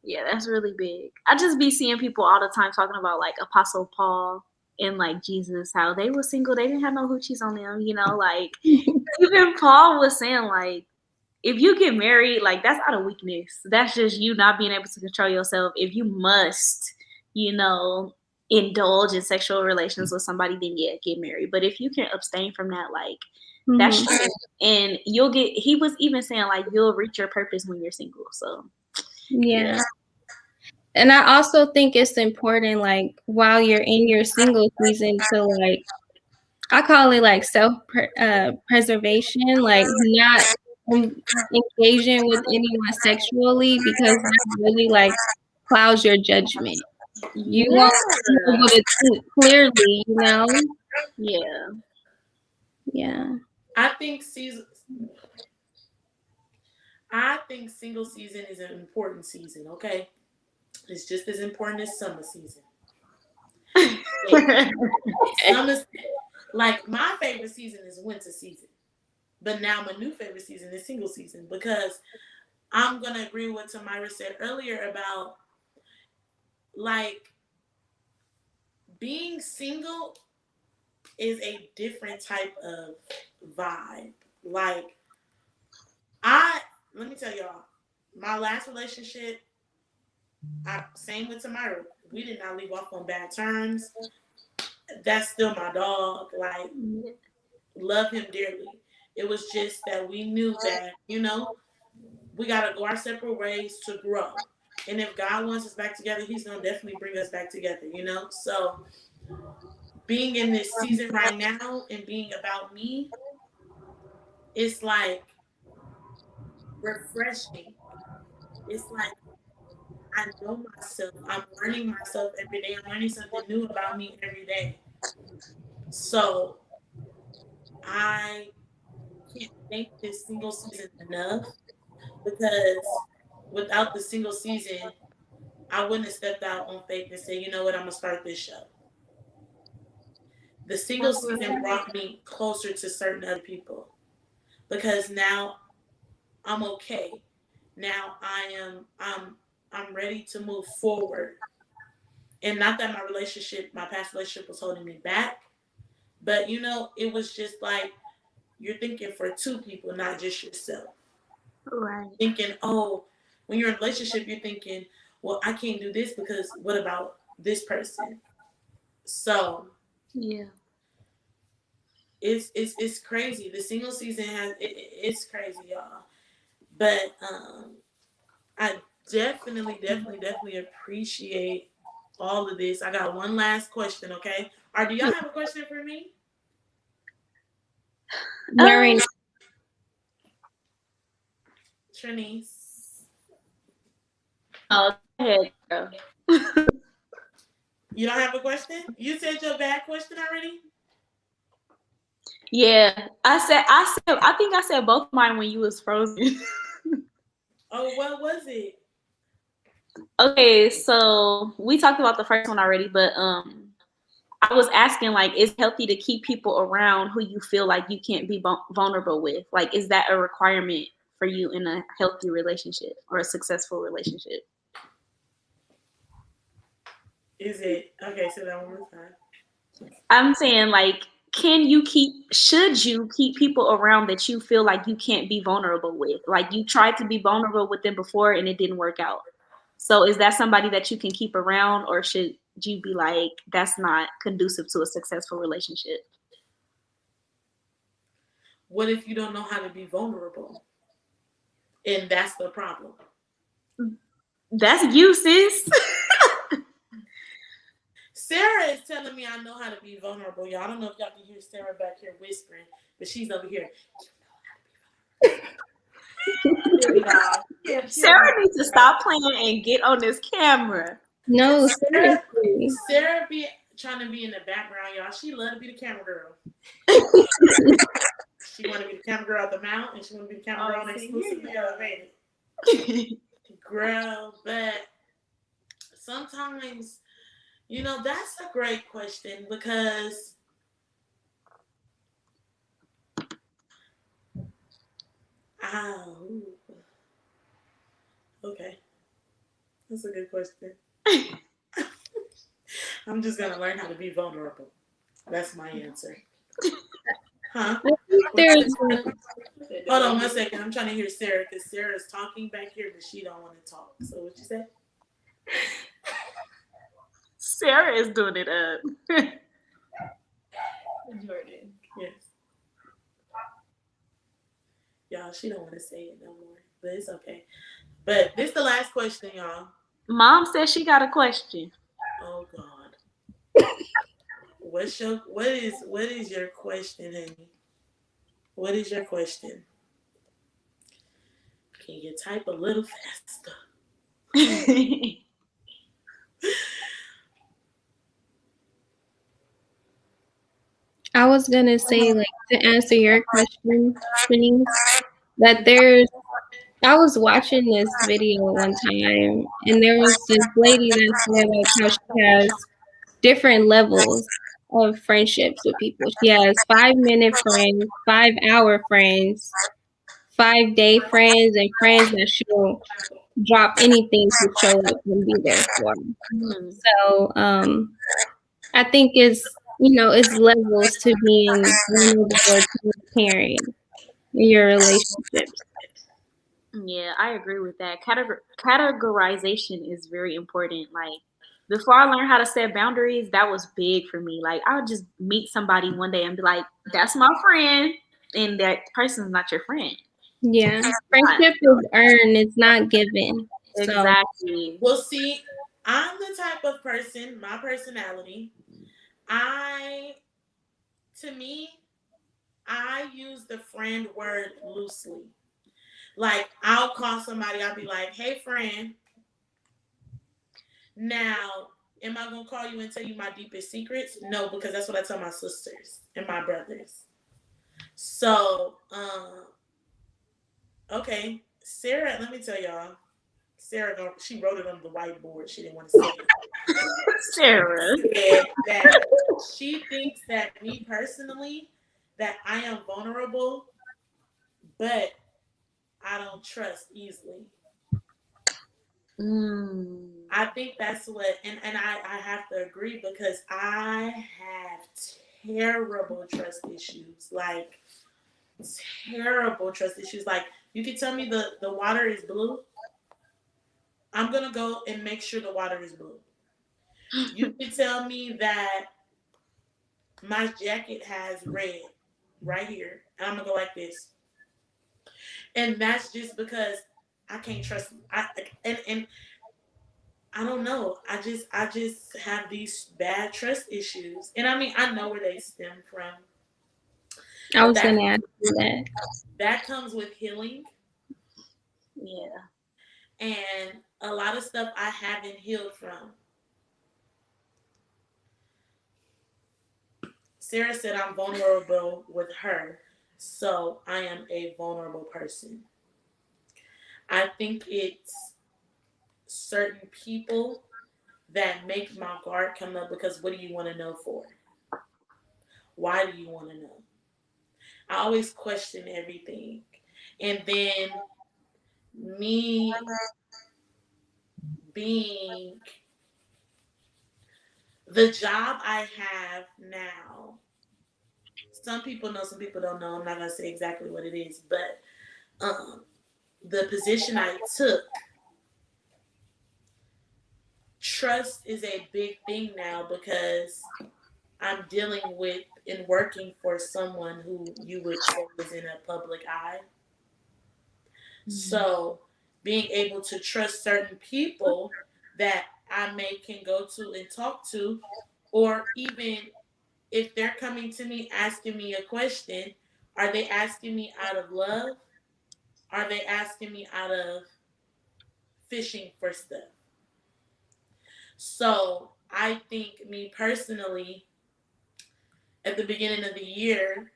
yeah, that's really big. I just be seeing people all the time talking about like Apostle Paul and like Jesus, how they were single, they didn't have no hoochies on them, like even Paul was saying like if you get married, like that's out of weakness. That's just you not being able to control yourself. If you must, indulge in sexual relations with somebody, then yeah, get married. But if you can abstain from that, like that's Mhm. true. And he was even saying like you'll reach your purpose when you're single. So Yeah. And I also think it's important, like, while you're in your single season to, like, I call it, like, preservation, like, not engaging with anyone sexually because that really, like, clouds your judgment. You yeah. won't be able to think clearly, Yeah. Yeah. I think single season is an important season, okay? It's just as important as summer season. Summer, like my favorite season is winter season. But now my new favorite season is single season because I'm gonna agree with what Tamira said earlier about like being single is a different type of vibe. Like let me tell y'all, my last relationship, same with Tamira. We did not leave off on bad terms. That's still my dog. Like, love him dearly. It was just that we knew that, we gotta go our separate ways to grow. And if God wants us back together, He's gonna definitely bring us back together. So being in this season right now and being about me, it's like refreshing. It's like I know myself. I'm learning myself every day. I'm learning something new about me every day. So I can't thank this single season enough because without the single season, I wouldn't have stepped out on faith and said, you know what, I'm gonna start this show. The single season brought me closer to certain other people because now I'm okay. Now I'm ready to move forward. And not that my past relationship was holding me back, but it was just like you're thinking for two people, not just yourself. Right. Thinking, oh, when you're in a relationship, you're thinking, well, I can't do this because what about this person? So yeah, it's crazy. The single season it's crazy, y'all. But I definitely appreciate all of this. I got one last question, okay? Or do y'all have a question for me? Noreen. Trinice. Oh, go ahead, girl. You don't have a question? You said your bad question already? Yeah, I think I said both of mine when you was frozen. Oh, what was it? Okay, so we talked about the first one already, but I was asking like, is it healthy to keep people around who you feel like you can't be vulnerable with? Like, is that a requirement for you in a healthy relationship or a successful relationship? Is it okay? So that one more time. I'm saying like, should you keep people around that you feel like you can't be vulnerable with? Like you tried to be vulnerable with them before and it didn't work out. So is that somebody that you can keep around, or should you be like, that's not conducive to a successful relationship? What if you don't know how to be vulnerable? And that's the problem. That's you, sis. Sarah is telling me I know how to be vulnerable. Y'all, I don't know if y'all can hear Sarah back here whispering, but she's over here. Sarah needs to stop playing and get on this camera. No, Sarah be trying to be in the background, y'all. She love to be the camera girl. She want to be the camera girl at the mount, and she want to be the camera girl on Exclusively Elevated. Girl, but sometimes, you know, that's a great question because okay. That's a good question. I'm just going to learn how to be vulnerable. That's my answer. Huh? Hold on 1 second. I'm trying to hear Sarah because Sarah's talking back here, but she don't want to talk. So what you say? Sarah is doing it up. Jordan. Yes. Y'all, she don't want to say it no more, but it's okay. But this is the last question, y'all. Mom says she got a question. Oh God. What is your question, honey? What is your question? Can you type a little faster? I was gonna say, like, to answer your question, that I was watching this video one time, and there was this lady that said like how she has different levels of friendships with people. She has 5-minute friends, 5-hour friends, 5-day friends, and friends that she'll drop anything to show up and be there for. Mm-hmm. So I think it's levels to being vulnerable or transparent in your relationships. Yeah, I agree with that. Categorization is very important. Like before I learned how to set boundaries, that was big for me. Like I would just meet somebody one day and be like, "That's my friend," and that person's not your friend. Yeah, friendship is earned; it's not given. Exactly. So. Well, see, I'm the type of person. My personality. To me, I use the friend word loosely. Like, I'll call somebody, I'll be like, hey, friend. Now, am I going to call you and tell you my deepest secrets? No, because that's what I tell my sisters and my brothers. So, okay, Sarah, let me tell y'all. Sarah, she wrote it on the whiteboard. She didn't want to say it. Sarah said that she thinks that me personally, that I am vulnerable, but I don't trust easily. I think that's what, and I have to agree because I have terrible trust issues. Like, terrible trust issues. Like, you can tell me the water is blue. I'm going to go and make sure the water is blue. You can tell me that my jacket has red right here, and I'm going to go like this. And that's just because I can't trust. And I don't know. I just have these bad trust issues. And I mean, I know where they stem from. I But was gonna ask you that. that comes with healing, Yeah. and a lot of stuff I haven't healed from. Sarah said I'm vulnerable with her, so I am a vulnerable person. I think it's certain people that make my guard come up because what do you want to know for? Why do you want to know? I always question everything. And then me being the job I have now, some people know, some people don't know. I'm not going to say exactly what it is, but um, the position I took, trust is a big thing now because I'm dealing with and working for someone who you would say is in a public eye. So being able to trust certain people that I may can go to and talk to, or even if they're coming to me asking me a question, are they asking me out of love? Are they asking me out of fishing for stuff? So I think me personally, at the beginning of the year,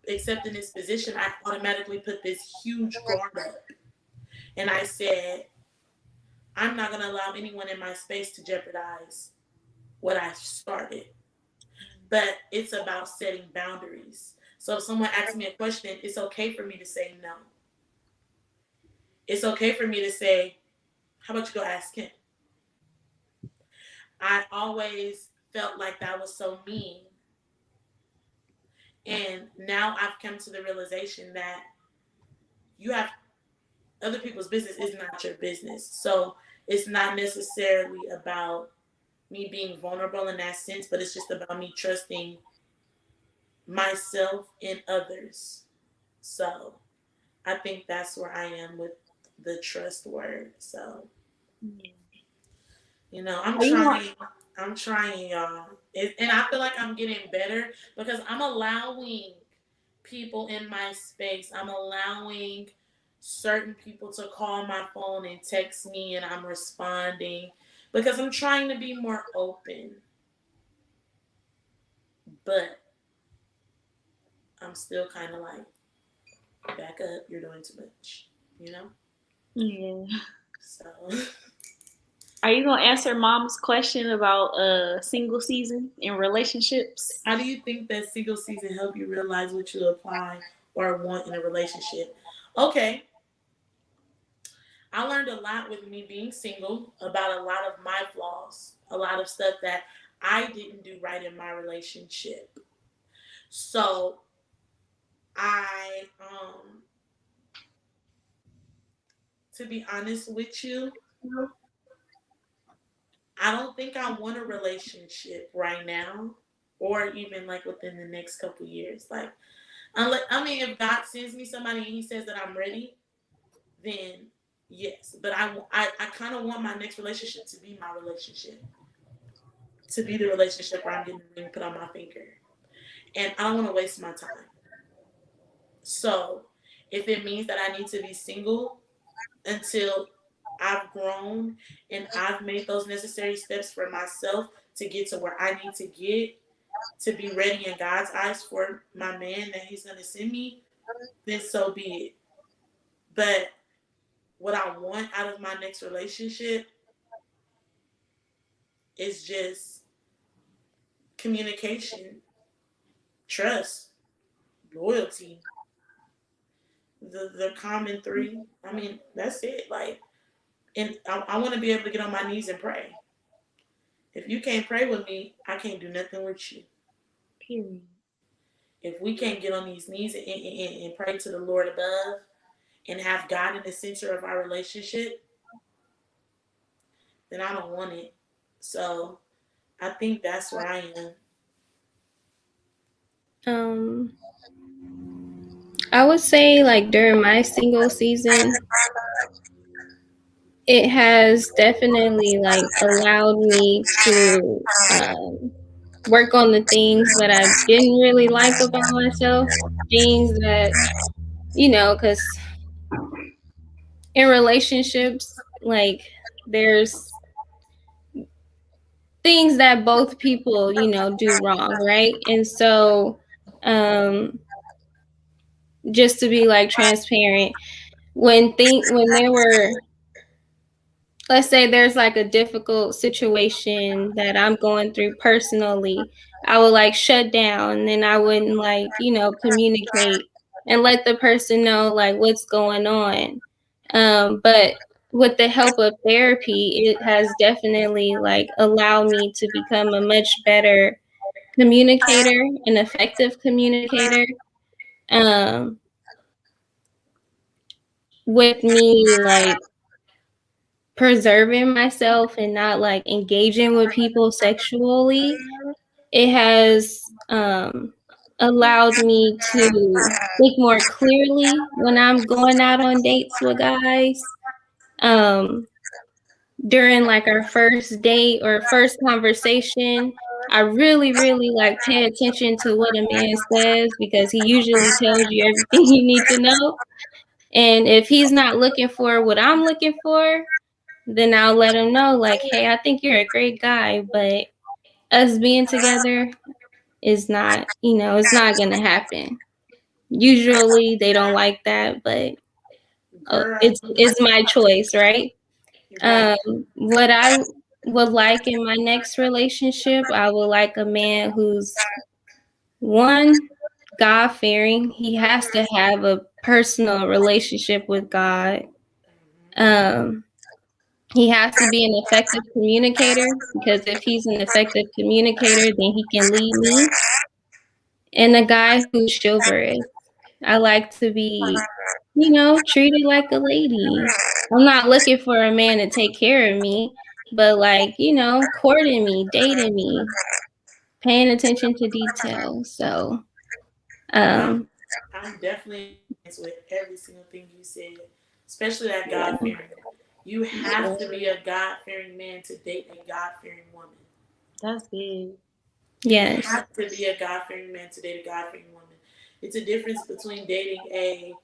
accepting this position, I automatically put this huge guard up. And I said, I'm not going to allow anyone in my space to jeopardize what I started. But it's about setting boundaries. So if someone asks me a question, it's okay for me to say no. It's okay for me to say, how about you go ask him? I always felt like that was so mean. And now I've come to the realization that you have other people's business is not your business. So it's not necessarily about me being vulnerable in that sense, but it's just about me trusting myself and others. So I think that's where I am with the trust word. So, you know, I'm Are you want? trying. I'm trying, y'all. And I feel like I'm getting better because I'm allowing people in my space. I'm allowing certain people to call my phone and text me, and I'm responding because I'm trying to be more open. But I'm still kind of like, back up, you're doing too much, you know? Yeah. So, Are you gonna answer mom's question about single season in relationships? how do you think that single season help you realize what you apply or want in a relationship? Okay, I learned a lot with me being single about a lot of my flaws, a lot of stuff that I didn't do right in my relationship. So I to be honest with you, I don't think I want a relationship right now or even like within the next couple years. Like, unless, I mean, if God sends me somebody and he says that I'm ready, then yes. But I kind of want my next relationship to be my relationship, to be the relationship where I'm getting the ring put on my finger. And I don't want to waste my time. So if it means that I need to be single until I've grown and I've made those necessary steps for myself to get to where I need to get to be ready in God's eyes for my man that he's going to send me, then so be it. But what I want out of my next relationship is just communication, trust, loyalty, the common three. I mean, that's it. Like, and I want to be able to get on my knees and pray. If you can't pray with me, I can't do nothing with you. Period. If we can't get on these knees and pray to the Lord above and have God in the center of our relationship, then I don't want it. So I think that's where I am. Um, I would say like during my single season, it has definitely like allowed me to work on the things that I didn't really like about myself, things that, you know, because in relationships, like there's things that both people, you know, do wrong, right? And so, just to be like transparent, when there were, let's say there's like a difficult situation that I'm going through personally, I would like shut down and I wouldn't like, you know, communicate and let the person know like what's going on. But with the help of therapy, it has definitely like allowed me to become a much better communicator, an effective communicator. Um, with me like preserving myself and not like engaging with people sexually, it has allowed me to think more clearly when I'm going out on dates with guys. During like our first date or first conversation, I really, really like pay attention to what a man says because he usually tells you everything you need to know. And if he's not looking for what I'm looking for, then I'll let him know, like, hey, I think you're a great guy, but us being together is not, you know, it's not going to happen. Usually they don't like that, but it's my choice, right? What I would like in my next relationship, I would like a man who's one, God fearing. He has to have a personal relationship with God. He has to be an effective communicator because if he's an effective communicator, then he can lead me. And a guy who's chivalrous. I like to be, you know, treated like a lady. I'm not looking for a man to take care of me, but like, you know, courting me, dating me, paying attention to detail. So, I'm definitely with every single thing you said, especially that God fearing. You have to be a God fearing man to date a God fearing woman. That's big. Yes. You have to be a God fearing man to date a God fearing woman. It's a difference between dating a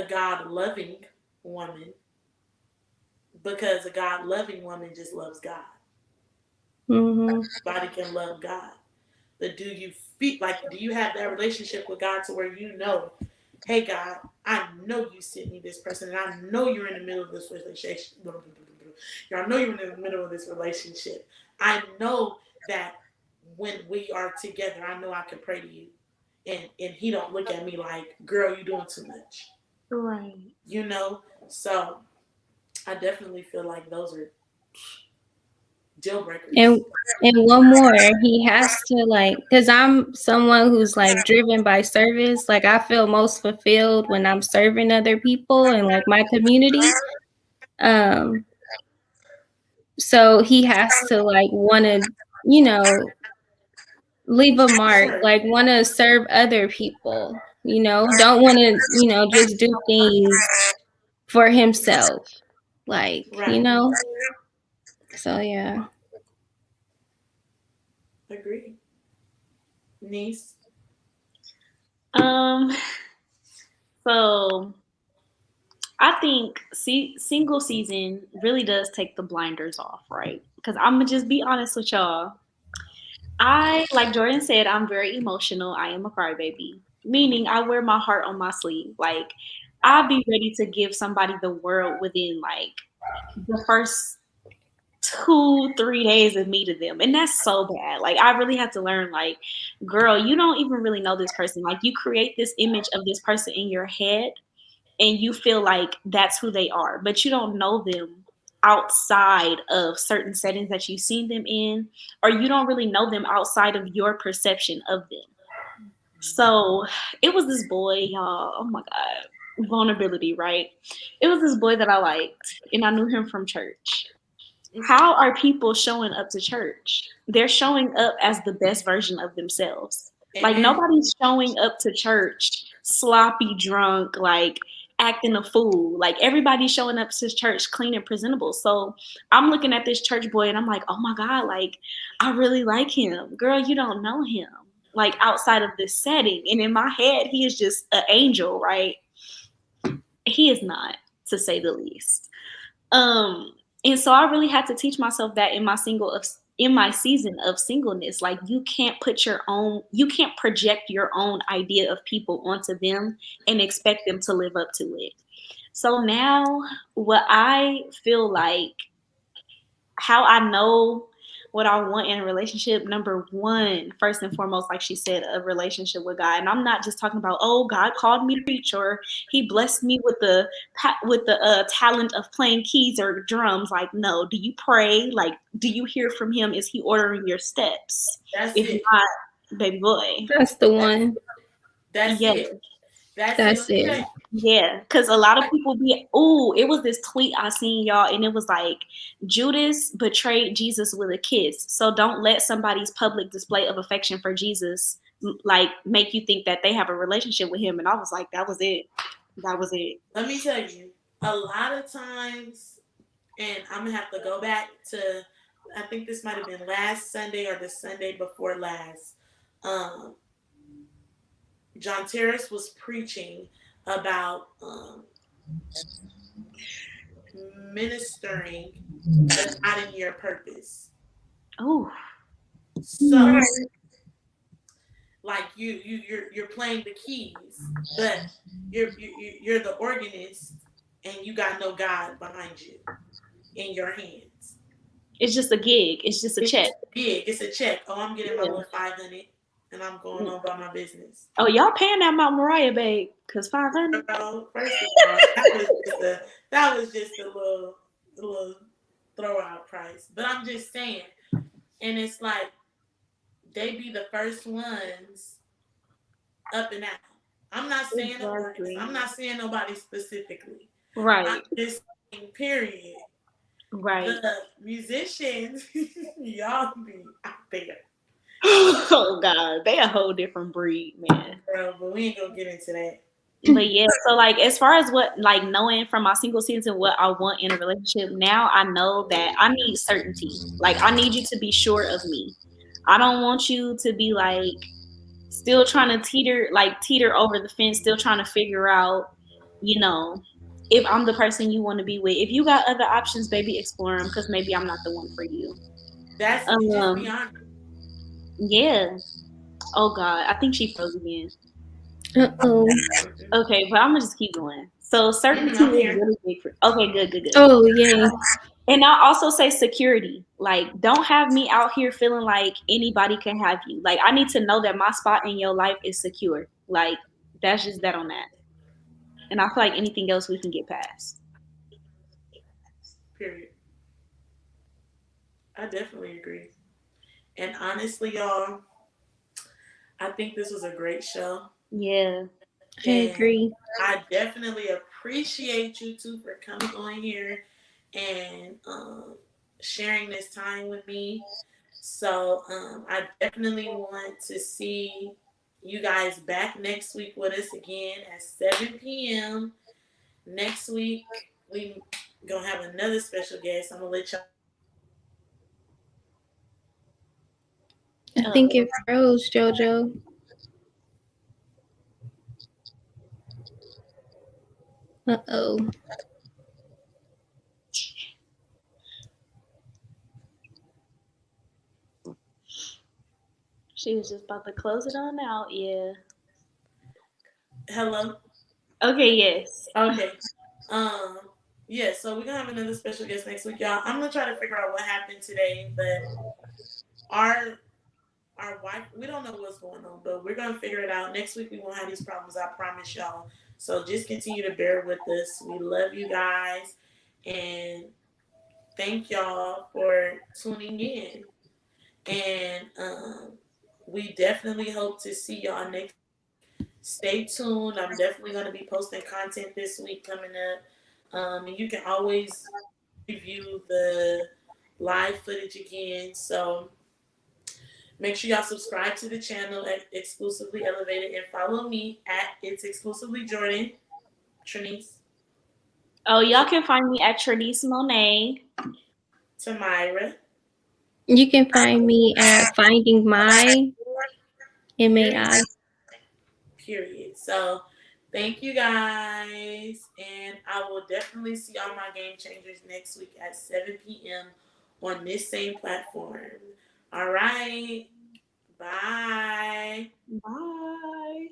God loving woman, because a God loving woman just loves God. Everybody can love God. But do you feel like, do you have that relationship with God to where you know, hey God, I know you sent me this person and I know you're in the middle of this relationship. I know you're in the middle of this relationship. I know that when we are together, I know I can pray to you. And he don't look at me like, girl, you doing too much. Right. You know? So I definitely feel like those are deal breakers. And one more, he has to like, because I'm someone who's like driven by service. Like I feel most fulfilled when I'm serving other people and like my community. So he has to like want to, you know, leave a mark, like want to serve other people, you know, don't want to, you know, just do things for himself, like, you know. So yeah. Agree. Niece. So I think single season really does take the blinders off, right? Because I'm gonna just be honest with y'all. Like Jordan said, I'm very emotional. I am a crybaby, meaning I wear my heart on my sleeve. Like I'll be ready to give somebody the world within like the first 2-3 days of meeting them, and that's so bad. Like I really had to learn, like, girl, you don't even really know this person. Like you create this image of this person in your head and you feel like that's who they are, but you don't know them outside of certain settings that you've seen them in, or you don't really know them outside of your perception of them. So it was this boy, y'all. Oh my God. Vulnerability, right? It was this boy that I liked, and I knew him from church. How are people showing up to church? They're showing up as the best version of themselves. Like nobody's showing up to church sloppy drunk, like acting a fool. Like everybody's showing up to church clean and presentable. So I'm looking at this church boy and I'm like, oh my God, like I really like him. Girl, you don't know him. Like outside of this setting. And in my head, he is just an angel, right? He is not, to say the least. And so I really had to teach myself that in my season of singleness. Like you can't project your own idea of people onto them and expect them to live up to it. So now what I feel like, how I know what I want in a relationship, number one, first and foremost, like she said, a relationship with God. And I'm not just talking about, oh, God called me to preach, or he blessed me with the talent of playing keys or drums. Like, no, do you pray? Like, do you hear from him? Is he ordering your steps? That's if it. not, baby boy. That's the one. That's it. That's it. Yeah, because a lot of people it was this tweet I seen, y'all, and it was like, Judas betrayed Jesus with a kiss. So don't let somebody's public display of affection for Jesus like make you think that they have a relationship with him. And I was like, that was it. That was it. Let me tell you, a lot of times, and I'm gonna have to go back to, I think this might have been last Sunday or the Sunday before last. John Terrace was preaching about ministering but not in your purpose. Oh, so like you're playing the keys, but you're the organist, and you got no God behind you in your hands. It's just a gig. It's just a check. It's a check. Oh, I'm getting my little 500. And I'm going on about my business. Oh, y'all paying that Mount Moriah, babe? Cause 500. First of all, that was just a little throw out price. But I'm just saying, and it's like they be the first ones up and out. I'm not saying nobody. I'm not saying nobody specifically. Right. I'm just saying, period. Right. The musicians, y'all be out there. Oh God, they a whole different breed, man. Girl, but we ain't gonna get into that. But yeah, so like as far as what like knowing from my single season what I want in a relationship, now I know that I need certainty. Like I need you to be sure of me. I don't want you to be like still trying to teeter over the fence, still trying to figure out, if I'm the person you want to be with. If you got other options, baby, explore them, because maybe I'm not the one for you. That's just be honest. Yeah. Oh God, I think she froze again. Uh-oh. Okay, but I'm gonna just keep going. So certainty is really big for. Okay, good. Oh yeah. And I'll also say security. Like, don't have me out here feeling like anybody can have you. Like, I need to know that my spot in your life is secure. Like, that's just that on that. And I feel like anything else we can get past. Period. I definitely agree. And honestly, y'all, I think this was a great show. Yeah. I agree. I definitely appreciate you two for coming on here and sharing this time with me. So I definitely want to see you guys back next week with us again at 7 p.m. Next week, we going to have another special guest. I'm going to let y'all. I think it froze, JoJo. Uh-oh. She was just about to close it on out. Yeah. Hello? Okay, yes. Okay. Yeah, so we're going to have another special guest next week, y'all. I'm going to try to figure out what happened today, but our wife, we don't know what's going on, but we're going to figure it out. Next week, we won't have these problems, I promise y'all. So just continue to bear with us. We love you guys, and thank y'all for tuning in. And we definitely hope to see y'all next. Stay tuned. I'm definitely going to be posting content this week coming up. And you can always review the live footage again. So make sure y'all subscribe to the channel at Exclusively Elevated and follow me at It's Exclusively Jordan. Trinice? Oh, y'all can find me at Trinice Monet. Tamira? You can find me at Finding My MAI. Period. So thank you guys. And I will definitely see all my game changers next week at 7 p.m. on this same platform. All right. Bye. Bye.